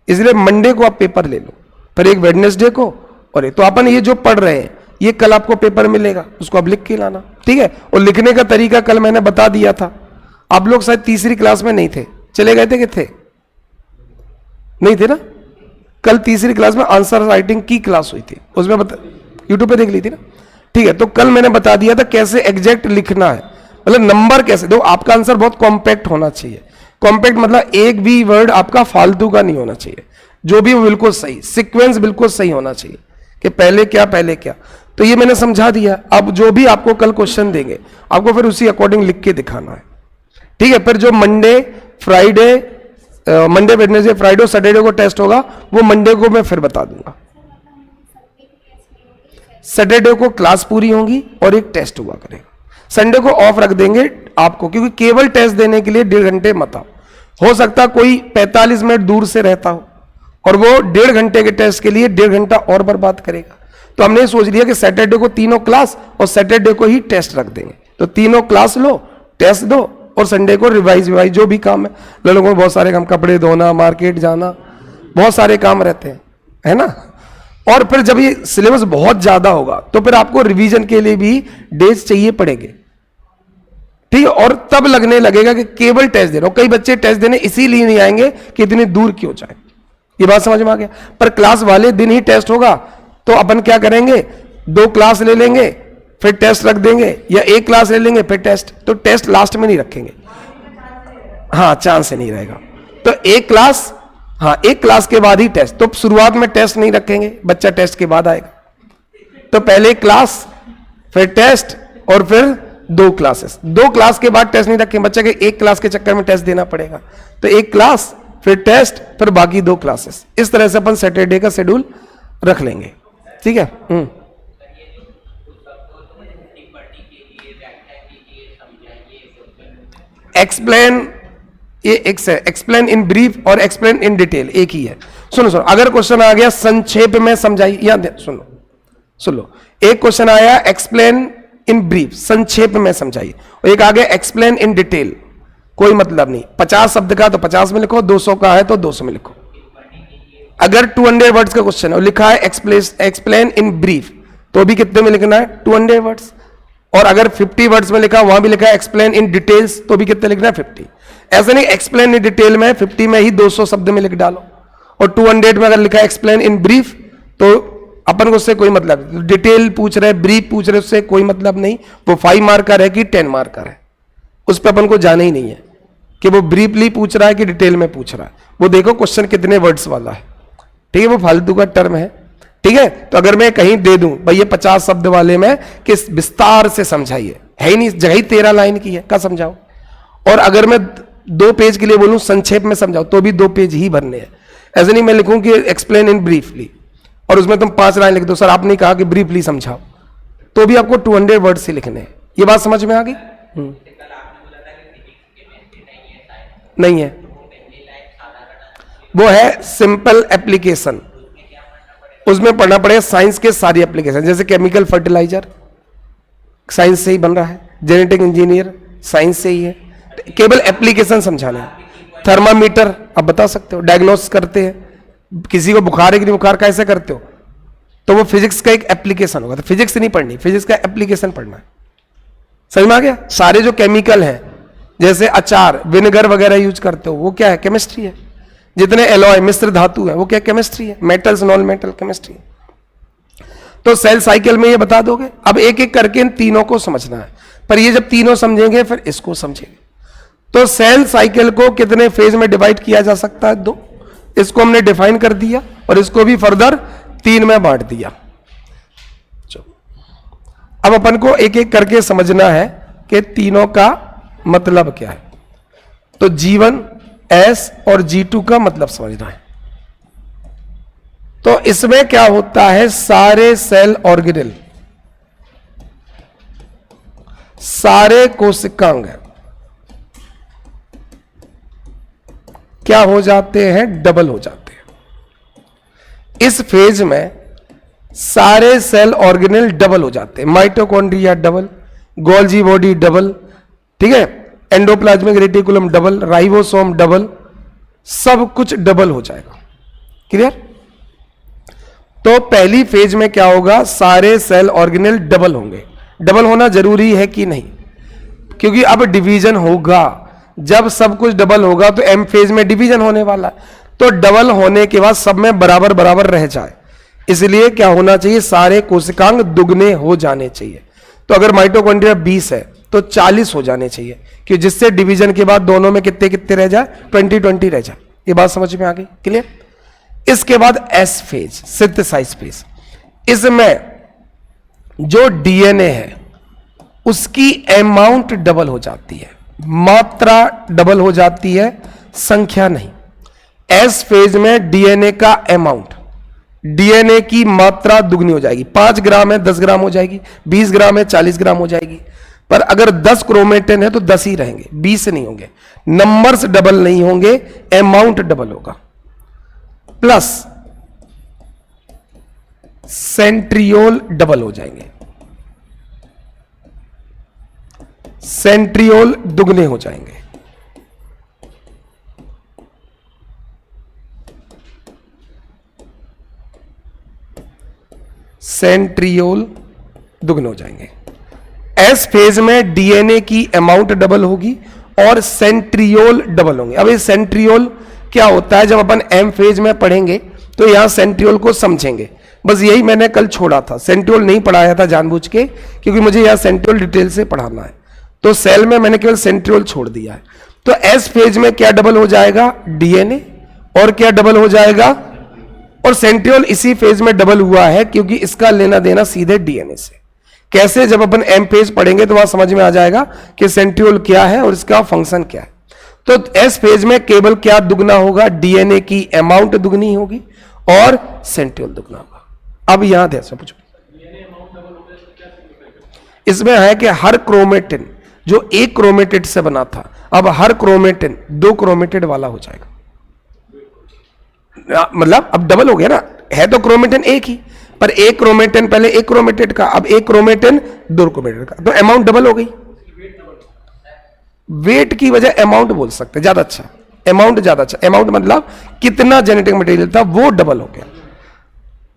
इसलिए मंडे को आप पेपर ले लो, फिर एक वेडनेसडे को, और एक तो अपन ये जो पढ़ रहे हैं ये कल आपको पेपर मिलेगा, उसको आप लिख के लाना। ठीक है, और लिखने का तरीका कल मैंने बता दिया था। आप लोग शायद तीसरी क्लास में नहीं थे, चले गए थे कि थे? नहीं थे ना? कल तीसरी क्लास में आंसर राइटिंग की क्लास हुई थी, उसमें यूट्यूब पे देख ली थी ना। ठीक है, तो कल मैंने बता दिया था कैसे एग्जैक्ट लिखना है, मतलब नंबर कैसे दो। आपका आंसर बहुत कॉम्पैक्ट होना चाहिए। कॉम्पैक्ट मतलब एक भी वर्ड आपका फालतू का नहीं होना चाहिए, जो भी वो बिल्कुल सही, सीक्वेंस बिल्कुल सही होना चाहिए कि पहले क्या पहले क्या। तो ये मैंने समझा दिया। अब जो भी आपको कल क्वेश्चन देंगे आपको फिर उसी अकॉर्डिंग लिख के दिखाना है। ठीक है, फिर जो मंडे वेडनेसडे फ्राइडे सैटरडे को टेस्ट होगा वो मंडे को मैं फिर बता दूंगा। सैटरडे को क्लास पूरी होगी और एक टेस्ट हुआ करेगा। संडे को ऑफ रख देंगे आपको, क्योंकि केवल टेस्ट देने के लिए 1.5 घंटे मत आओ। हो सकता कोई 45 मिनट दूर से रहता हो और वो 1.5 घंटे के टेस्ट के लिए 1.5 घंटा और बर्बाद करेगा। तो हमने सोच लिया कि सैटरडे को तीनों क्लास और सैटरडे को ही टेस्ट रख देंगे। तो तीनों क्लास लो, टेस्ट दो, और संडे को रिवाइज जो भी काम है, लड़कों को बहुत सारे काम, कपड़े धोना, मार्केट जाना, बहुत सारे काम रहते हैं, है ना। और फिर जब ये सिलेबस बहुत ज्यादा होगा तो फिर आपको रिवीजन के लिए भी डेज चाहिए पड़ेंगे। ठीक है, और तब लगने लगेगा कि केवल टेस्ट दे रहा हूं। कई बच्चे टेस्ट देने इसीलिए नहीं आएंगे कि इतनी दूर क्यों जाए। ये बात समझ में आ गया। पर क्लास वाले दिन ही टेस्ट होगा तो अपन क्या करेंगे, 2 क्लास ले लेंगे फिर टेस्ट रख देंगे, या 1 क्लास ले लेंगे फिर टेस्ट। तो टेस्ट लास्ट में नहीं रखेंगे, हाँ, चांस से नहीं रहेगा। तो 1 क्लास हाँ, एक क्लास के बाद ही टेस्ट। तो शुरुआत में टेस्ट नहीं रखेंगे, बच्चा टेस्ट के बाद आएगा। तो पहले क्लास, फिर टेस्ट, और फिर 2 क्लासेस। 2 क्लास के बाद टेस्ट नहीं रखेंगे, बच्चे के एक क्लास के चक्कर में टेस्ट देना पड़ेगा। तो एक क्लास, फिर टेस्ट, फिर बाकी 2 क्लासेस। इस तरह से अपन सैटरडे का शेड्यूल रख लेंगे। ठीक है। एक्सप्लेन, ये एक से एक्सप्लेन इन ब्रीफ और एक्सप्लेन इन डिटेल एक ही है। सुनो सुनो, अगर क्वेश्चन आ गया संक्षेप में समझाइए, या सुनो सुन लो, एक क्वेश्चन आया एक्सप्लेन इन ब्रीफ, संक्षेप में समझाइए, और एक आ गया एक्सप्लेन इन डिटेल, कोई मतलब नहीं। 50 शब्द का तो 50 में लिखो, 200 का है तो 200 में लिखो। अगर 200 वर्ड्स का क्वेश्चन है और लिखा है एक्सप्लेन इन ब्रीफ, तो भी कितने में लिखना है? 200 वर्ड्स। और अगर 50 वर्ड्स में लिखा, वहां भी लिखा है एक्सप्लेन इन डिटेल्स, तो भी कितने लिखना है? 50। ऐसा नहीं एक्सप्लेन इन डिटेल में 50 में ही 200 शब्द में लिख डालो, और 200 में अगर लिखा है एक्सप्लेन इन ब्रीफ, तो अपन को उससे कोई मतलब, डिटेल पूछ रहे, ब्रीफ पूछ रहे, उससे कोई मतलब नहीं। वो 5 मार्कर है कि 10 मार्कर है, उस पर अपन को जाना ही नहीं है कि वो ब्रीफली पूछ रहा है कि डिटेल में पूछ रहा है। वो देखो क्वेश्चन कितने वर्ड्स वाला है। ठीक है, वो फालतू का टर्म है। ठीक है, तो अगर मैं कहीं दे दूं भाई ये 50 शब्द वाले में किस विस्तार से समझाइए, है ही नहीं, जगह ही 13 लाइन की है, क्या समझाओ। और अगर मैं 2 पेज के लिए बोलूं संक्षेप में समझाओ, तो भी 2 पेज ही भरने हैं। ऐसे नहीं मैं लिखूं कि एक्सप्लेन इन ब्रीफली और उसमें तुम 5 लाइन लिख दो, सर आपने कहा कि ब्रीफली समझाओ, तो भी आपको 200 वर्ड से लिखने हैं। ये बात समझ में आ गई? नहीं है, वो है सिंपल एप्लीकेशन। उसमें पढ़ना पड़ेगा साइंस के सारी एप्लीकेशन, जैसे केमिकल फर्टिलाइजर साइंस से ही बन रहा है, जेनेटिक इंजीनियर साइंस से ही है, केवल एप्लीकेशन समझाना है। थर्मामीटर आप बता सकते हो, डायग्नोस करते हैं, किसी को बुखार है कि नहीं बुखार, कैसे करते हो, तो वो फिजिक्स का एक एप्लीकेशन होगा। तो फिजिक्स नहीं पढ़नी, फिजिक्स का एप्लीकेशन पढ़ना है। समझ में आ गया? सारे जो केमिकल हैं, जैसे अचार, विनेगर वगैरह यूज करते हो, वो क्या है? केमिस्ट्री है। जितने एलॉय, मिश्र धातु है, वो क्या? केमिस्ट्री है। Metals, non metal, chemistry. तो सेल साइकिल में ये बता दोगे। अब एक एक करके इन तीनों को समझना है, पर ये जब तीनों समझेंगे फिर इसको समझेंगे। तो सेल साइकिल को कितने फेज में डिवाइड किया जा सकता है? 2। इसको हमने डिफाइन कर दिया और इसको भी फर्दर 3 में बांट दिया। अब अपन को एक एक करके समझना है कि तीनों का मतलब क्या है। तो G1, S और G2 का मतलब समझना है। तो इसमें क्या होता है, सारे सेल ऑर्गेनेल, सारे कोशिकांग क्या हो जाते हैं? डबल हो जाते हैं। इस फेज में सारे सेल ऑर्गेनेल डबल हो जाते हैं। Mitochondria double, Golgi body double, ठीक है, endoplasmic reticulum double, ribosome double, सब कुछ डबल हो जाएगा। क्लियर? तो पहली फेज में क्या होगा, सारे सेल ऑर्गेनेल डबल होंगे। डबल होना जरूरी है कि नहीं? क्योंकि अब डिवीजन होगा। जब सब कुछ डबल होगा तो एम फेज में डिवीजन होने वाला है। तो डबल होने के बाद सब में बराबर बराबर रह जाए, इसलिए क्या होना चाहिए, सारे कोशिकांग दुगने हो जाने चाहिए। तो अगर माइटोकॉन्ड्रिया 20 है तो 40 हो जाने चाहिए, कि जिससे डिवीजन के बाद दोनों में कितने कितने रह जाए, 20-20 रह जाए। ये बात समझ में आ गई? क्लियर? इसके बाद एस फेज, सिंथेसाइज फेज। इसमें जो डीएनए है उसकी अमाउंट डबल हो जाती है, मात्रा डबल हो जाती है, संख्या नहीं। एस फेज में डीएनए का अमाउंट, डीएनए की मात्रा दुगनी हो जाएगी। 5 ग्राम है 10 ग्राम हो जाएगी, 20 ग्राम है 40 ग्राम हो जाएगी। पर अगर 10 क्रोमेटिन है तो 10 ही रहेंगे, 20 नहीं होंगे। नंबर्स डबल नहीं होंगे, अमाउंट डबल होगा। प्लस सेंट्रियोल डबल हो जाएंगे, सेंट्रियोल दुगने हो जाएंगे। सेंट्रियोल दुगने हो जाएंगे। एस फेज में डीएनए की अमाउंट डबल होगी और सेंट्रियोल डबल होंगे। अब ये सेंट्रियोल क्या होता है, जब अपन एम फेज में पढ़ेंगे तो यहां सेंट्रियोल को समझेंगे। बस यही मैंने कल छोड़ा था, सेंट्रियोल नहीं पढ़ाया था जानबूझ के, क्योंकि मुझे यहां सेंट्रियोल डिटेल से पढ़ाना है। तो सेल में मैंने केवल सेंट्रियोल छोड़ दिया है। तो एस फेज में क्या डबल हो जाएगा, डीएनए, और क्या डबल हो जाएगा, और सेंट्रियोल इसी फेज में डबल हुआ है क्योंकि इसका लेना देना सीधे डीएनए से। कैसे, जब अपन एम फेज पढ़ेंगे तो वहां समझ में आ जाएगा कि सेंट्रियोल क्या है और इसका फंक्शन क्या है। तो एस फेज में केवल क्या दुगना होगा, डीएनए की अमाउंट दुगनी होगी और सेंट्रियोल दुगना होगा। अब यहां ध्यान से पूछो, इसमें है कि हर क्रोमेटिन जो एक क्रोमेटिड से बना था, अब हर क्रोमेटिन 2 क्रोमेटिड वाला हो जाएगा। मतलब अब डबल हो गया ना, है तो क्रोमेटिन एक ही, पर एक क्रोमेटिन पहले एक क्रोमेटिड का, अब एक क्रोमेटिन 2 क्रोमेटिड का, तो अमाउंट डबल हो गई। वेट की वजह अमाउंट बोल सकते हैं, ज्यादा अच्छा, अमाउंट ज्यादा अच्छा। अमाउंट मतलब कितना जेनेटिक मटेरियल था वो डबल हो गया,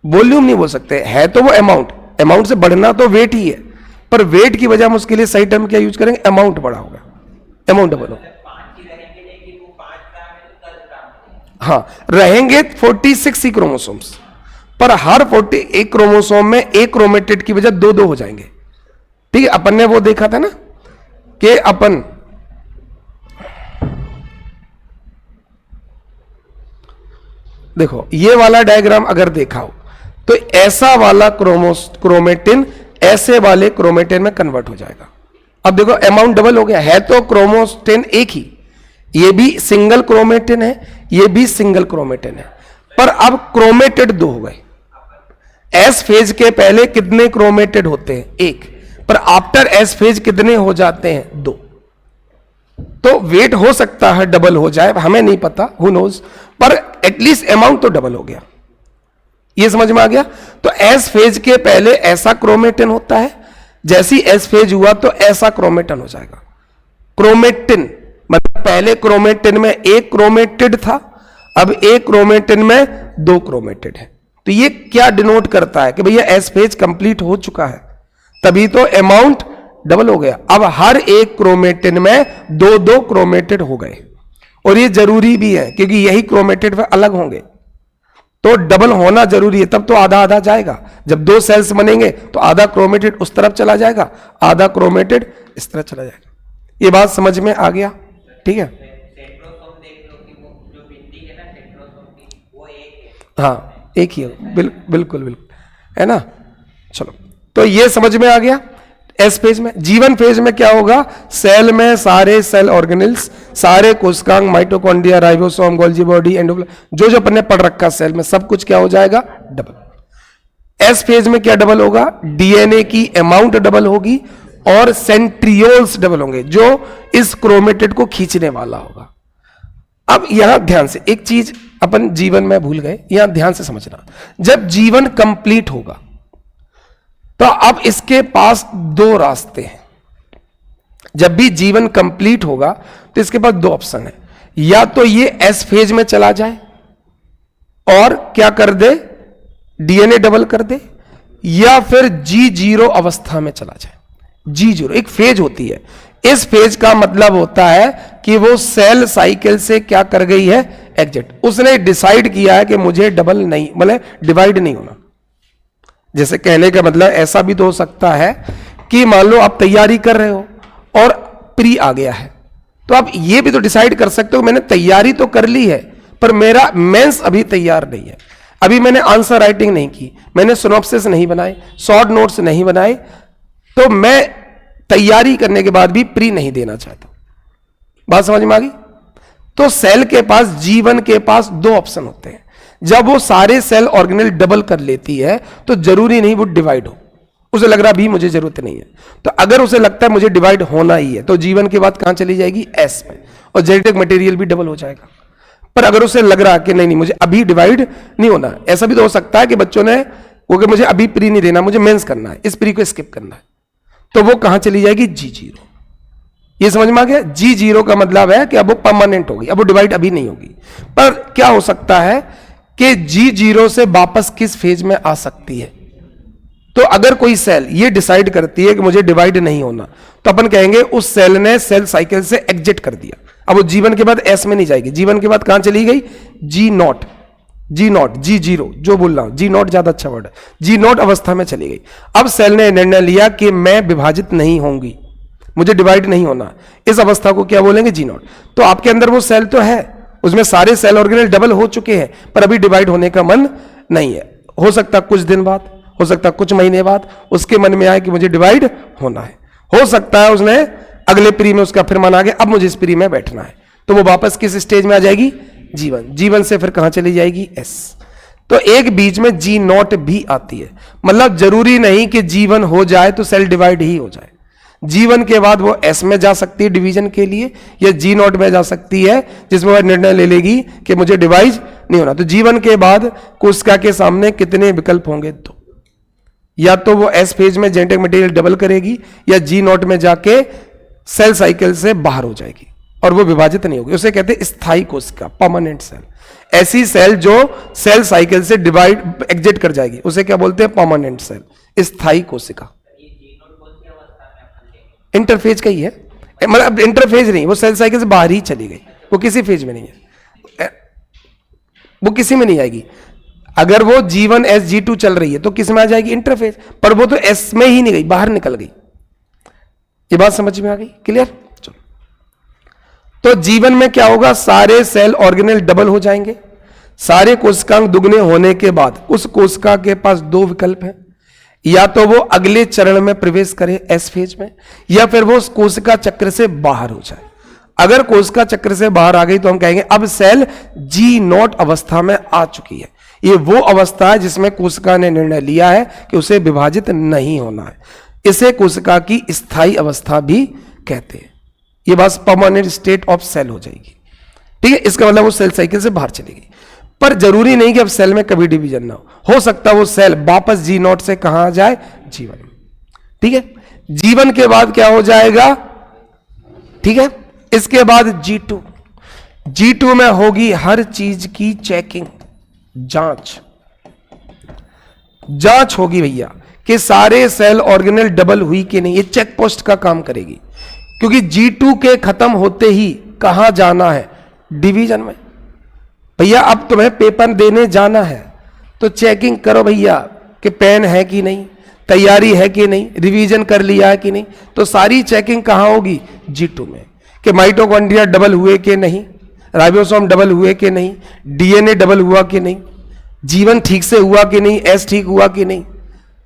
वॉल्यूम नहीं बोल सकते, है तो वो अमाउंट, अमाउंट से बढ़ना तो वेट ही है, पर वेट की वजह हम उसके लिए सही टर्म क्या यूज करेंगे, अमाउंट बड़ा होगा, अमाउंट डबल होगा। हाँ, रहेंगे 46 ही क्रोमोसोम्स, पर हर 41 क्रोमोसोम में एक क्रोमेटिड की वजह 2-2 हो जाएंगे। ठीक है, अपन ने वो देखा था ना कि अपन देखो ये वाला डायग्राम अगर देखा हो तो ऐसा वाला क्रोमेटिन ऐसे वाले क्रोमेटिन में कन्वर्ट हो जाएगा। अब देखो अमाउंट डबल हो गया, है तो क्रोमोस्टिन एक ही, ये भी सिंगल क्रोमेटिन है, ये भी सिंगल क्रोमेटिन है, पर अब क्रोमेटिड 2 हो गए। एस फेज के पहले कितने क्रोमेटिड होते हैं, 1, पर आफ्टर एस फेज कितने हो जाते हैं, 2। तो वेट हो सकता है डबल हो जाए, हमें नहीं पता, हु नोज, पर एटलीस्ट अमाउंट तो डबल हो गया। ये समझ में आ गया। तो एस फेज के पहले ऐसा क्रोमेटिन होता है, जैसी एस फेज हुआ तो ऐसा क्रोमेटिन हो जाएगा। क्रोमेटिन मतलब पहले क्रोमेटिन में एक क्रोमेटिड था, अब एक क्रोमेटिन में 2 क्रोमेटिड है। तो ये क्या डिनोट करता है कि भैया एस फेज कंप्लीट हो चुका है, तभी तो अमाउंट डबल हो गया। अब हर एक क्रोमेटिन में 2-2 क्रोमेटिड हो गए, और ये जरूरी भी है क्योंकि यही क्रोमेटिड अलग होंगे, तो डबल होना जरूरी है, तब तो आधा आधा जाएगा। जब 2 सेल्स बनेंगे तो आधा क्रोमेटिड उस तरफ चला जाएगा, आधा क्रोमेटिड इस तरफ चला जाएगा। ये बात समझ में आ गया, ठीक है। हाँ एक ही है, बिल्कुल बिल्कुल है ना। चलो, तो ये समझ में आ गया। एस फेज में, जीवन फेज में क्या होगा, सेल में सारे सेल ऑर्गेनेल्स, सारे कोशिकांग, mitochondria, ribosome, Golgi body, endoplasm, जो जो अपन ने पढ़ रखा सेल में, सब कुछ क्या हो जाएगा, डबल। एस फेज में क्या डबल होगा, डीएनए की अमाउंट डबल होगी और सेंट्रियोल्स डबल होंगे, जो इस क्रोमेटिड को खींचने वाला होगा। अब यहां ध्यान से एक चीज अपन जीवन में भूल गए, यहां ध्यान से समझना। जब जीवन कंप्लीट होगा तो अब इसके पास 2 रास्ते हैं। जब भी जीवन कंप्लीट होगा तो इसके पास 2 ऑप्शन है, या तो ये एस फेज में चला जाए और क्या कर दे, डीएनए डबल कर दे, या फिर G0 अवस्था में चला जाए। G0 एक फेज होती है, इस फेज का मतलब होता है कि वो सेल साइकिल से क्या कर गई है, एग्जिट। उसने डिसाइड किया है कि मुझे डबल नहीं, मतलब डिवाइड नहीं होना। जैसे कहने का मतलब ऐसा भी तो हो सकता है कि मान लो आप तैयारी कर रहे हो और प्री आ गया है, तो आप ये भी तो डिसाइड कर सकते हो मैंने तैयारी तो कर ली है, पर मेरा मेंस अभी तैयार नहीं है, अभी मैंने आंसर राइटिंग नहीं की, मैंने सिनॉप्सिस नहीं बनाए, शॉर्ट नोट्स नहीं बनाए, तो मैं तैयारी करने के बाद भी प्री नहीं देना चाहता। बात समझ में आ गई। तो सेल के पास, जीवन के पास 2 ऑप्शन होते हैं। जब वो सारे सेल ऑर्गेनेल डबल कर लेती है तो जरूरी नहीं वो डिवाइड हो, उसे लग रहा भी मुझे जरूरत नहीं है, तो अगर उसे लगता है मुझे डिवाइड होना ही है तो जीवन के बाद कहां चली जाएगी, एस में, और जेनेटिक मटेरियल भी डबल हो जाएगा। पर अगर उसे लग रहा कि नहीं मुझे अभी डिवाइड नहीं होना, ऐसा भी तो हो सकता है कि बच्चों ने वो कि मुझे अभी प्री नहीं देना, मुझे मेंस करना है, इस प्री को स्किप करना है, तो वो कहां चली जाएगी, G0। ये समझ में आ गया। G0 का मतलब है कि अब वो परमानेंट होगी, अब वो डिवाइड अभी नहीं होगी। पर क्या हो सकता है कि G0 से वापस किस फेज में आ सकती है। तो अगर कोई सेल ये डिसाइड करती है कि मुझे डिवाइड नहीं होना, तो अपन कहेंगे उस सेल ने सेल साइकिल से एग्जिट कर दिया, अब वो जीवन के बाद एस में नहीं जाएगी, जीवन के बाद कहां चली गई, G0, G0 जो बोल रहा हूं, G0 ज्यादा अच्छा वर्ड है, G0 अवस्था में चली गई। अब सेल ने निर्णय लिया कि मैं विभाजित नहीं होंगी, मुझे डिवाइड नहीं होना, इस अवस्था को क्या बोलेंगे, G0। तो आपके अंदर वो सेल तो है, उसमें सारे सेल ऑर्गेनेल डबल हो चुके हैं, पर अभी डिवाइड होने का मन नहीं है। हो सकता कुछ दिन बाद, हो सकता कुछ महीने बाद उसके मन में आए कि मुझे डिवाइड होना है। हो सकता है उसने अगले प्री में उसका फिर मन आ गया, अब मुझे इस प्री में बैठना है, तो वो वापस किस स्टेज में आ जाएगी? जीवन। जीवन से फिर कहां चली जाएगी? एस। तो एक बीच में जी नॉट भी आती है, मतलब जरूरी नहीं कि जीवन हो जाए तो सेल डिवाइड ही हो जाए। जीवन के बाद वो एस में जा सकती है डिवीजन के लिए, या जी नॉट में जा सकती है जिसमें वह निर्णय ले लेगी कि मुझे डिवाइड नहीं होना। तो जीवन के बाद कोशिका के सामने कितने विकल्प होंगे? दो। या तो वो एस फेज में जेनेटिक मटेरियल डबल करेगी, या जी नॉट में जाके सेल साइकिल से बाहर हो जाएगी और वो विभाजित नहीं होगी। उसे कहते हैं स्थायी कोशिका, परमानेंट सेल। ऐसी सेल जो सेल साइकिल से डिवाइड एग्जिट कर जाएगी उसे क्या बोलते हैं? परमानेंट सेल, स्थायी कोशिका। इंटरफेज का ही है, मतलब इंटरफेज नहीं, वो सेल साइकिल से बाहर ही चली गई, वो किसी फेज में नहीं है, वो किसी में नहीं आएगी। अगर वो G1 S G2 चल रही है तो किस में आ जाएगी? इंटरफेज। पर वो तो S में ही नहीं गई, बाहर निकल गई। ये बात समझ में आ गई? क्लियर? चलो, तो जीवन में क्या होगा? सारे सेल ऑर्गेनेल डबल हो जाएंगे। सारे कोशिकांक दुगने होने के बाद उस कोशिका के पास दो विकल्प हैं, या तो वो अगले चरण में प्रवेश करे एस फेज में, या फिर वो उस कोशिका चक्र से बाहर हो जाए। अगर कोशिका चक्र से बाहर आ गई तो हम कहेंगे अब सेल जी नॉट अवस्था में आ चुकी है। ये वो अवस्था है जिसमें कोशिका ने निर्णय लिया है कि उसे विभाजित नहीं होना है। इसे कोशिका की स्थायी अवस्था भी कहते हैं। ये बस परमानेंट स्टेट ऑफ सेल हो जाएगी। ठीक है, इसका मतलब वो सेल साइकिल से बाहर चलेगी। पर जरूरी नहीं कि अब सेल में कभी डिवीजन ना हो सकता वो सेल वापस जी नॉट से कहां आ जाए? जीवन में। ठीक है, जीवन के बाद क्या हो जाएगा? ठीक है, इसके बाद G2। G2 में होगी हर चीज की चेकिंग, जांच होगी भैया कि सारे सेल ऑर्गेनेल डबल हुई कि नहीं। ये चेक पोस्ट का काम करेगी, क्योंकि G2 के खत्म होते ही कहां जाना है? डिवीजन में। भैया अब तुम्हें पेपर देने जाना है तो चेकिंग करो भैया कि पेन है कि नहीं, तैयारी है कि नहीं, रिवीजन कर लिया है कि नहीं। तो सारी चेकिंग कहां होगी? G2 में। कि माइटोकॉन्ड्रिया डबल हुए कि नहीं, राइबोसोम डबल हुए कि नहीं, डीएनए डबल हुआ कि नहीं, जीवन ठीक से हुआ कि नहीं, एस ठीक हुआ कि नहीं।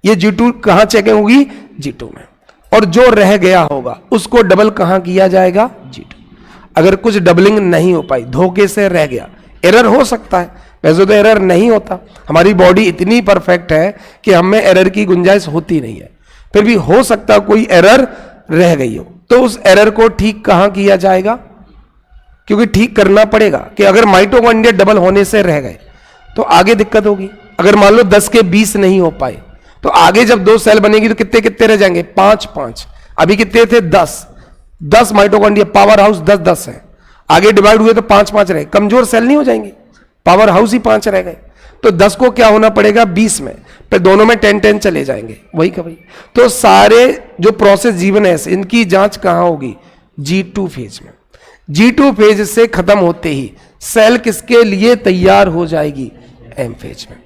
ये G2 कहां चेकिंग होगी? G2 में। और जो रह गया होगा उसको डबल कहां किया जाएगा? G2। अगर कुछ डबलिंग नहीं हो पाई, धोखे से रह गया, एरर हो सकता है, वैसे तो एरर नहीं होता, हमारी बॉडी इतनी परफेक्ट है कि हमें एरर की गुंजाइश होती नहीं है, फिर भी हो सकता कोई एरर रह गई हो, तो उस एरर को ठीक कहां किया जाएगा? क्योंकि ठीक करना पड़ेगा कि अगर माइटोकॉन्ड्रिया डबल होने से रह गए तो आगे दिक्कत होगी। अगर मान लो 10 के 20 नहीं हो पाए तो आगे जब दो सेल बनेगी तो कितने कितने रह जाएंगे? 5-5। अभी कितने थे? 10 माइटोकॉन्ड्रिया, पावर हाउस 10-10 है, आगे डिवाइड हुए तो 5-5 रहे, कमजोर सेल नहीं हो जाएंगे, पावर हाउस ही 5 रह गए। तो 10 को क्या होना पड़ेगा? 20 में, फिर दोनों में 10-10 चले जाएंगे, वही का वही। तो सारे जो प्रोसेस जीवन है इनकी जांच कहां होगी? G2 फेज में। G2 फेज से खत्म होते ही सेल किसके लिए तैयार हो जाएगी? M फेज में।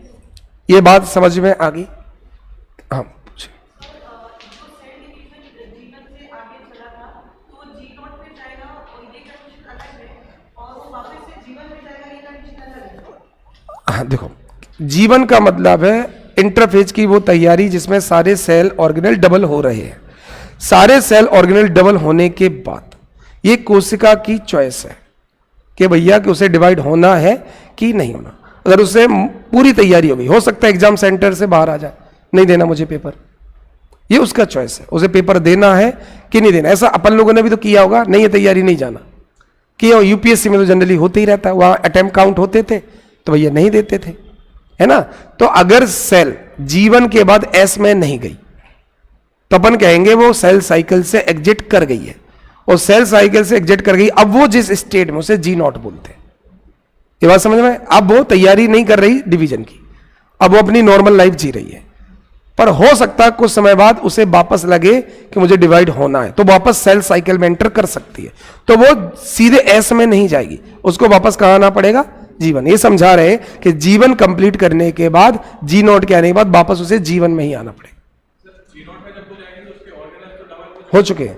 ये बात समझ में आ गई? हाँ, हाँ देखो, जीवन का मतलब है इंटरफेज की वो तैयारी जिसमें सारे सेल ऑर्गेनेल डबल हो रहे हैं। सारे सेल ऑर्गेनेल डबल होने के बाद ये कोशिका की चॉइस है कि भैया कि उसे डिवाइड होना है कि नहीं होना। अगर उसे पूरी तैयारी हो गई, हो सकता है एग्जाम सेंटर से बाहर आ जाए, नहीं देना मुझे पेपर, ये उसका चॉइस है, उसे पेपर देना है कि नहीं देना। ऐसा अपन लोगों ने भी तो किया होगा, नहीं ये तैयारी नहीं जाना, कि यूपीएससी में तो जनरली होते ही रहता है, वहां अटेम्प्ट काउंट होते थे तो भैया नहीं देते थे, है ना। तो अगर सेल जीवन के बाद एस में नहीं गई तो अपन कहेंगे वो सेल साइकिल से एग्जिट कर गई है, और सेल साइकिल से एग्जिट कर गई, अब वो जिस स्टेट में उसे G0 बोलते हैं। ये बात समझ में? अब वो तैयारी नहीं कर रही डिवीजन की, अब वो अपनी नॉर्मल लाइफ जी रही है, पर हो सकता है कुछ समय बाद उसे वापस लगे कि मुझे डिवाइड होना है, तो वापस सेल साइकिल में एंटर कर सकती है। तो वो सीधे एस में नहीं जाएगी, उसको वापस कहां आना पड़ेगा? जीवन। ये समझा रहे कि जीवन कंप्लीट करने के बाद G0 के आने के बाद वापस उसे जीवन में ही आना पड़ेगा। हो चुके हैं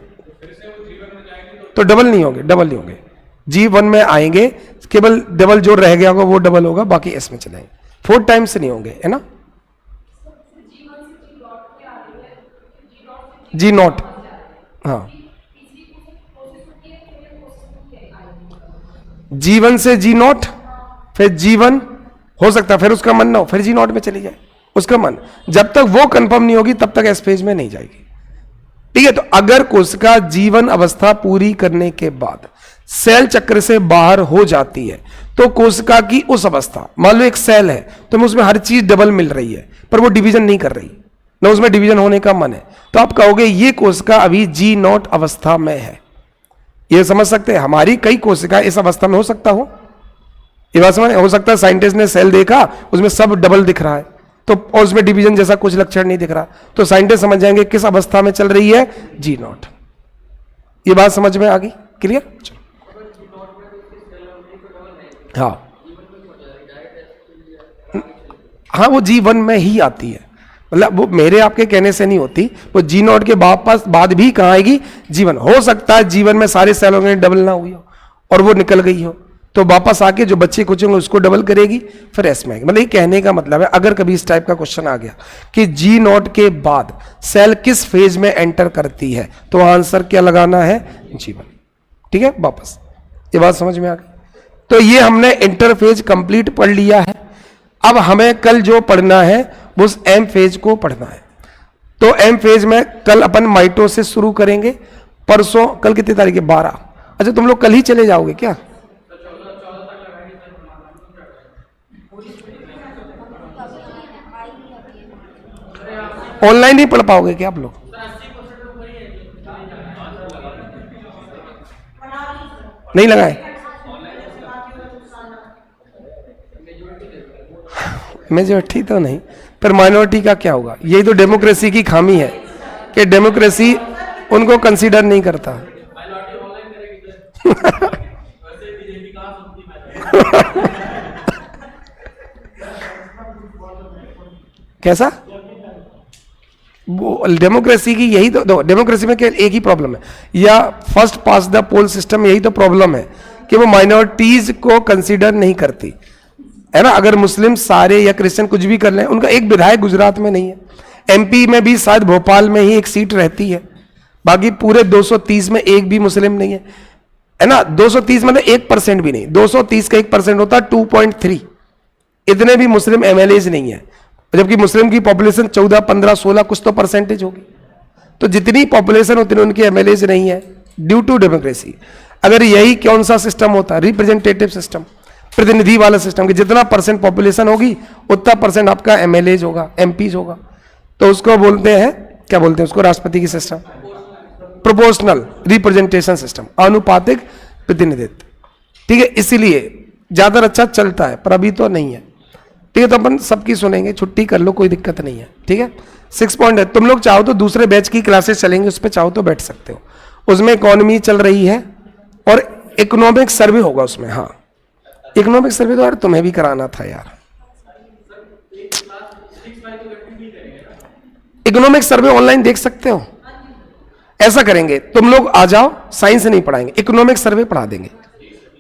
तो डबल नहीं होंगे, डबल नहीं होंगे, G1 में आएंगे, केवल डबल जो रह गया होगा वो डबल होगा, बाकी एस में चलेंगे, 4 टाइम्स नहीं होंगे, है ना। जी नॉट, हाँ, G1 से G0, फिर G1 हो सकता है, फिर उसका मन ना हो, फिर G0 में चली जाए उसका मन, जब तक वो कंफर्म नहीं होगी तब तक एस फेज में नहीं जाएगी। ठीक है, तो अगर कोशिका जीवन अवस्था पूरी करने के बाद सेल चक्र से बाहर हो जाती है तो कोशिका की उस अवस्था, मान लो एक सेल है तो उसमें हर चीज डबल मिल रही है पर वो डिवीजन नहीं कर रही, ना उसमें डिवीजन होने का मन है, तो आप कहोगे ये कोशिका अभी G0 अवस्था में है। ये समझ सकते हैं, हमारी कई कोशिका इस अवस्था में हो सकता हो, ये बात समझ, हो सकता है साइंटिस्ट ने सेल देखा उसमें सब डबल दिख रहा है तो, और उसमें डिवीजन जैसा कुछ लक्षण नहीं दिख रहा, तो साइंटिस्ट समझ जाएंगे किस अवस्था में चल रही है, G0। ये बात समझ में आ गई, क्लियर। हाँ हाँ, वो G1 में ही आती है, मतलब वो मेरे आपके कहने से नहीं होती, वो G0 के बाद भी कहाँ आएगी, G1। हो सकता है G1 में सारे सेलों में डबल ना हुई हो और वो निकल गई हो, तो वापस आके जो बच्चे कुछ होंगे उसको डबल करेगी, फिर एस में आएगी। मतलब ये कहने का मतलब है, अगर कभी इस टाइप का क्वेश्चन आ गया कि G0 के बाद सेल किस फेज में एंटर करती है, तो आंसर क्या लगाना है, G1। ठीक है, वापस ये बात समझ में आ गई। तो ये हमने इंटरफेज कंप्लीट पढ़ लिया है। अब हमें कल जो पढ़ना है वो उस एम फेज को पढ़ना है। तो एम फेज में कल अपन माइटोसिस शुरू करेंगे, परसों, कल कितनी तारीख है, 12। अच्छा, तुम लोग कल ही चले जाओगे क्या? ऑनलाइन नहीं पढ़ पाओगे क्या आप लोग? नहीं लगाए? मेजॉरिटी तो नहीं, पर माइनॉरिटी का क्या होगा? यही तो डेमोक्रेसी की खामी है कि डेमोक्रेसी उनको कंसीडर नहीं करता। कैसा? वो डेमोक्रेसी की यही तो डेमोक्रेसी में एक ही प्रॉब्लम है, या फर्स्ट पास द पोल सिस्टम, यही तो प्रॉब्लम है कि वो माइनॉरिटीज को कंसीडर नहीं करती, है ना। अगर मुस्लिम सारे या क्रिश्चियन कुछ भी कर लें, उनका एक विधायक गुजरात में नहीं है, एमपी में भी शायद भोपाल में ही एक सीट रहती है, बाकी पूरे 230 में एक भी मुस्लिम नहीं है ना। 230 मतलब 1% भी नहीं, 230 का 1% होता है 2.3, इतने भी मुस्लिम एमएलएज नहीं है, जबकि मुस्लिम की पॉपुलेशन 14, 15, 16 कुछ तो परसेंटेज होगी। तो जितनी पॉपुलेशन उतने उनके एमएलएज नहीं है, ड्यू टू डेमोक्रेसी। अगर यही कौन सा सिस्टम होता, रिप्रेजेंटेटिव सिस्टम, प्रतिनिधि वाला सिस्टम, कि जितना परसेंट पॉपुलेशन होगी उतना परसेंट आपका एमएलएज होगा, एमपीज होगा, तो उसको बोलते हैं, क्या बोलते हैं उसको, राष्ट्रपति की सिस्टम, प्रोपोर्शनल रिप्रेजेंटेशन सिस्टम, आनुपातिक प्रतिनिधित्व। ठीक है, इसीलिए ज्यादा अच्छा चलता है, पर अभी तो नहीं है। ठीक है, तो अपन सबकी सुनेंगे, छुट्टी कर लो, कोई दिक्कत नहीं है। ठीक है, 6 पॉइंट है, तुम लोग चाहो तो दूसरे बैच की क्लासेस चलेंगे, उस पर चाहो तो बैठ सकते हो, उसमें इकोनॉमी चल रही है और इकोनॉमिक सर्वे होगा उसमें। हाँ, इकोनॉमिक सर्वे तो यार तुम्हें भी कराना था यार, इकोनॉमिक सर्वे ऑनलाइन देख सकते हो। ऐसा करेंगे, तुम लोग आ जाओ, साइंस नहीं पढ़ाएंगे, इकोनॉमिक सर्वे पढ़ा देंगे,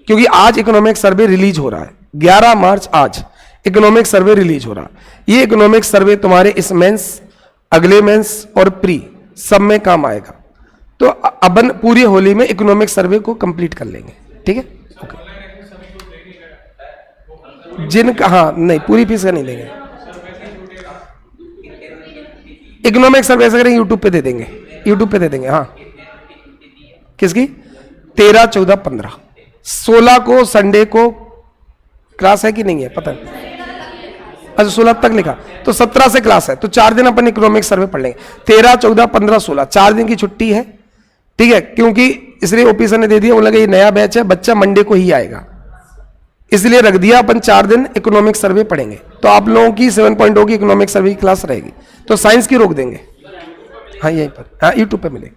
क्योंकि आज इकोनॉमिक सर्वे रिलीज हो रहा है, 11 मार्च आज इकोनॉमिक सर्वे रिलीज हो रहा है। ये इकोनॉमिक सर्वे तुम्हारे इस मेंस, अगले मेंस और प्री सब में काम आएगा। तो अपन पूरी होली में इकोनॉमिक सर्वे को कंप्लीट कर लेंगे। ठीक है, ओके। जिनका, हाँ नहीं, पूरी फीस का नहीं लेंगे, इकोनॉमिक सर्वे ऐसा करेंगे, यूट्यूब पे दे देंगे, यूट्यूब पे दे देंगे। हाँ, किसकी? 13, 14, 15, 16 को संडे को क्लास है कि नहीं है पता नहीं। अच्छा, 16 तक लिखा, तो 17 से क्लास है, तो 4 दिन अपन इकोनॉमिक सर्वे पढ़ लेंगे। 13, 14, 15, 16 4 दिन की छुट्टी है। ठीक है, क्योंकि इसलिए ओपी सर ने दे दिया, वो लगा ये नया बैच है, बच्चा मंडे को ही आएगा, इसलिए रख दिया, अपन 4 दिन इकोनॉमिक सर्वे पढ़ेंगे। तो आप लोगों की 7.0 की इकोनॉमिक सर्वे की क्लास रहेगी, तो साइंस की रोक देंगे। हाँ, यहीं पर, हाँ यूट्यूब पे मिलेगी।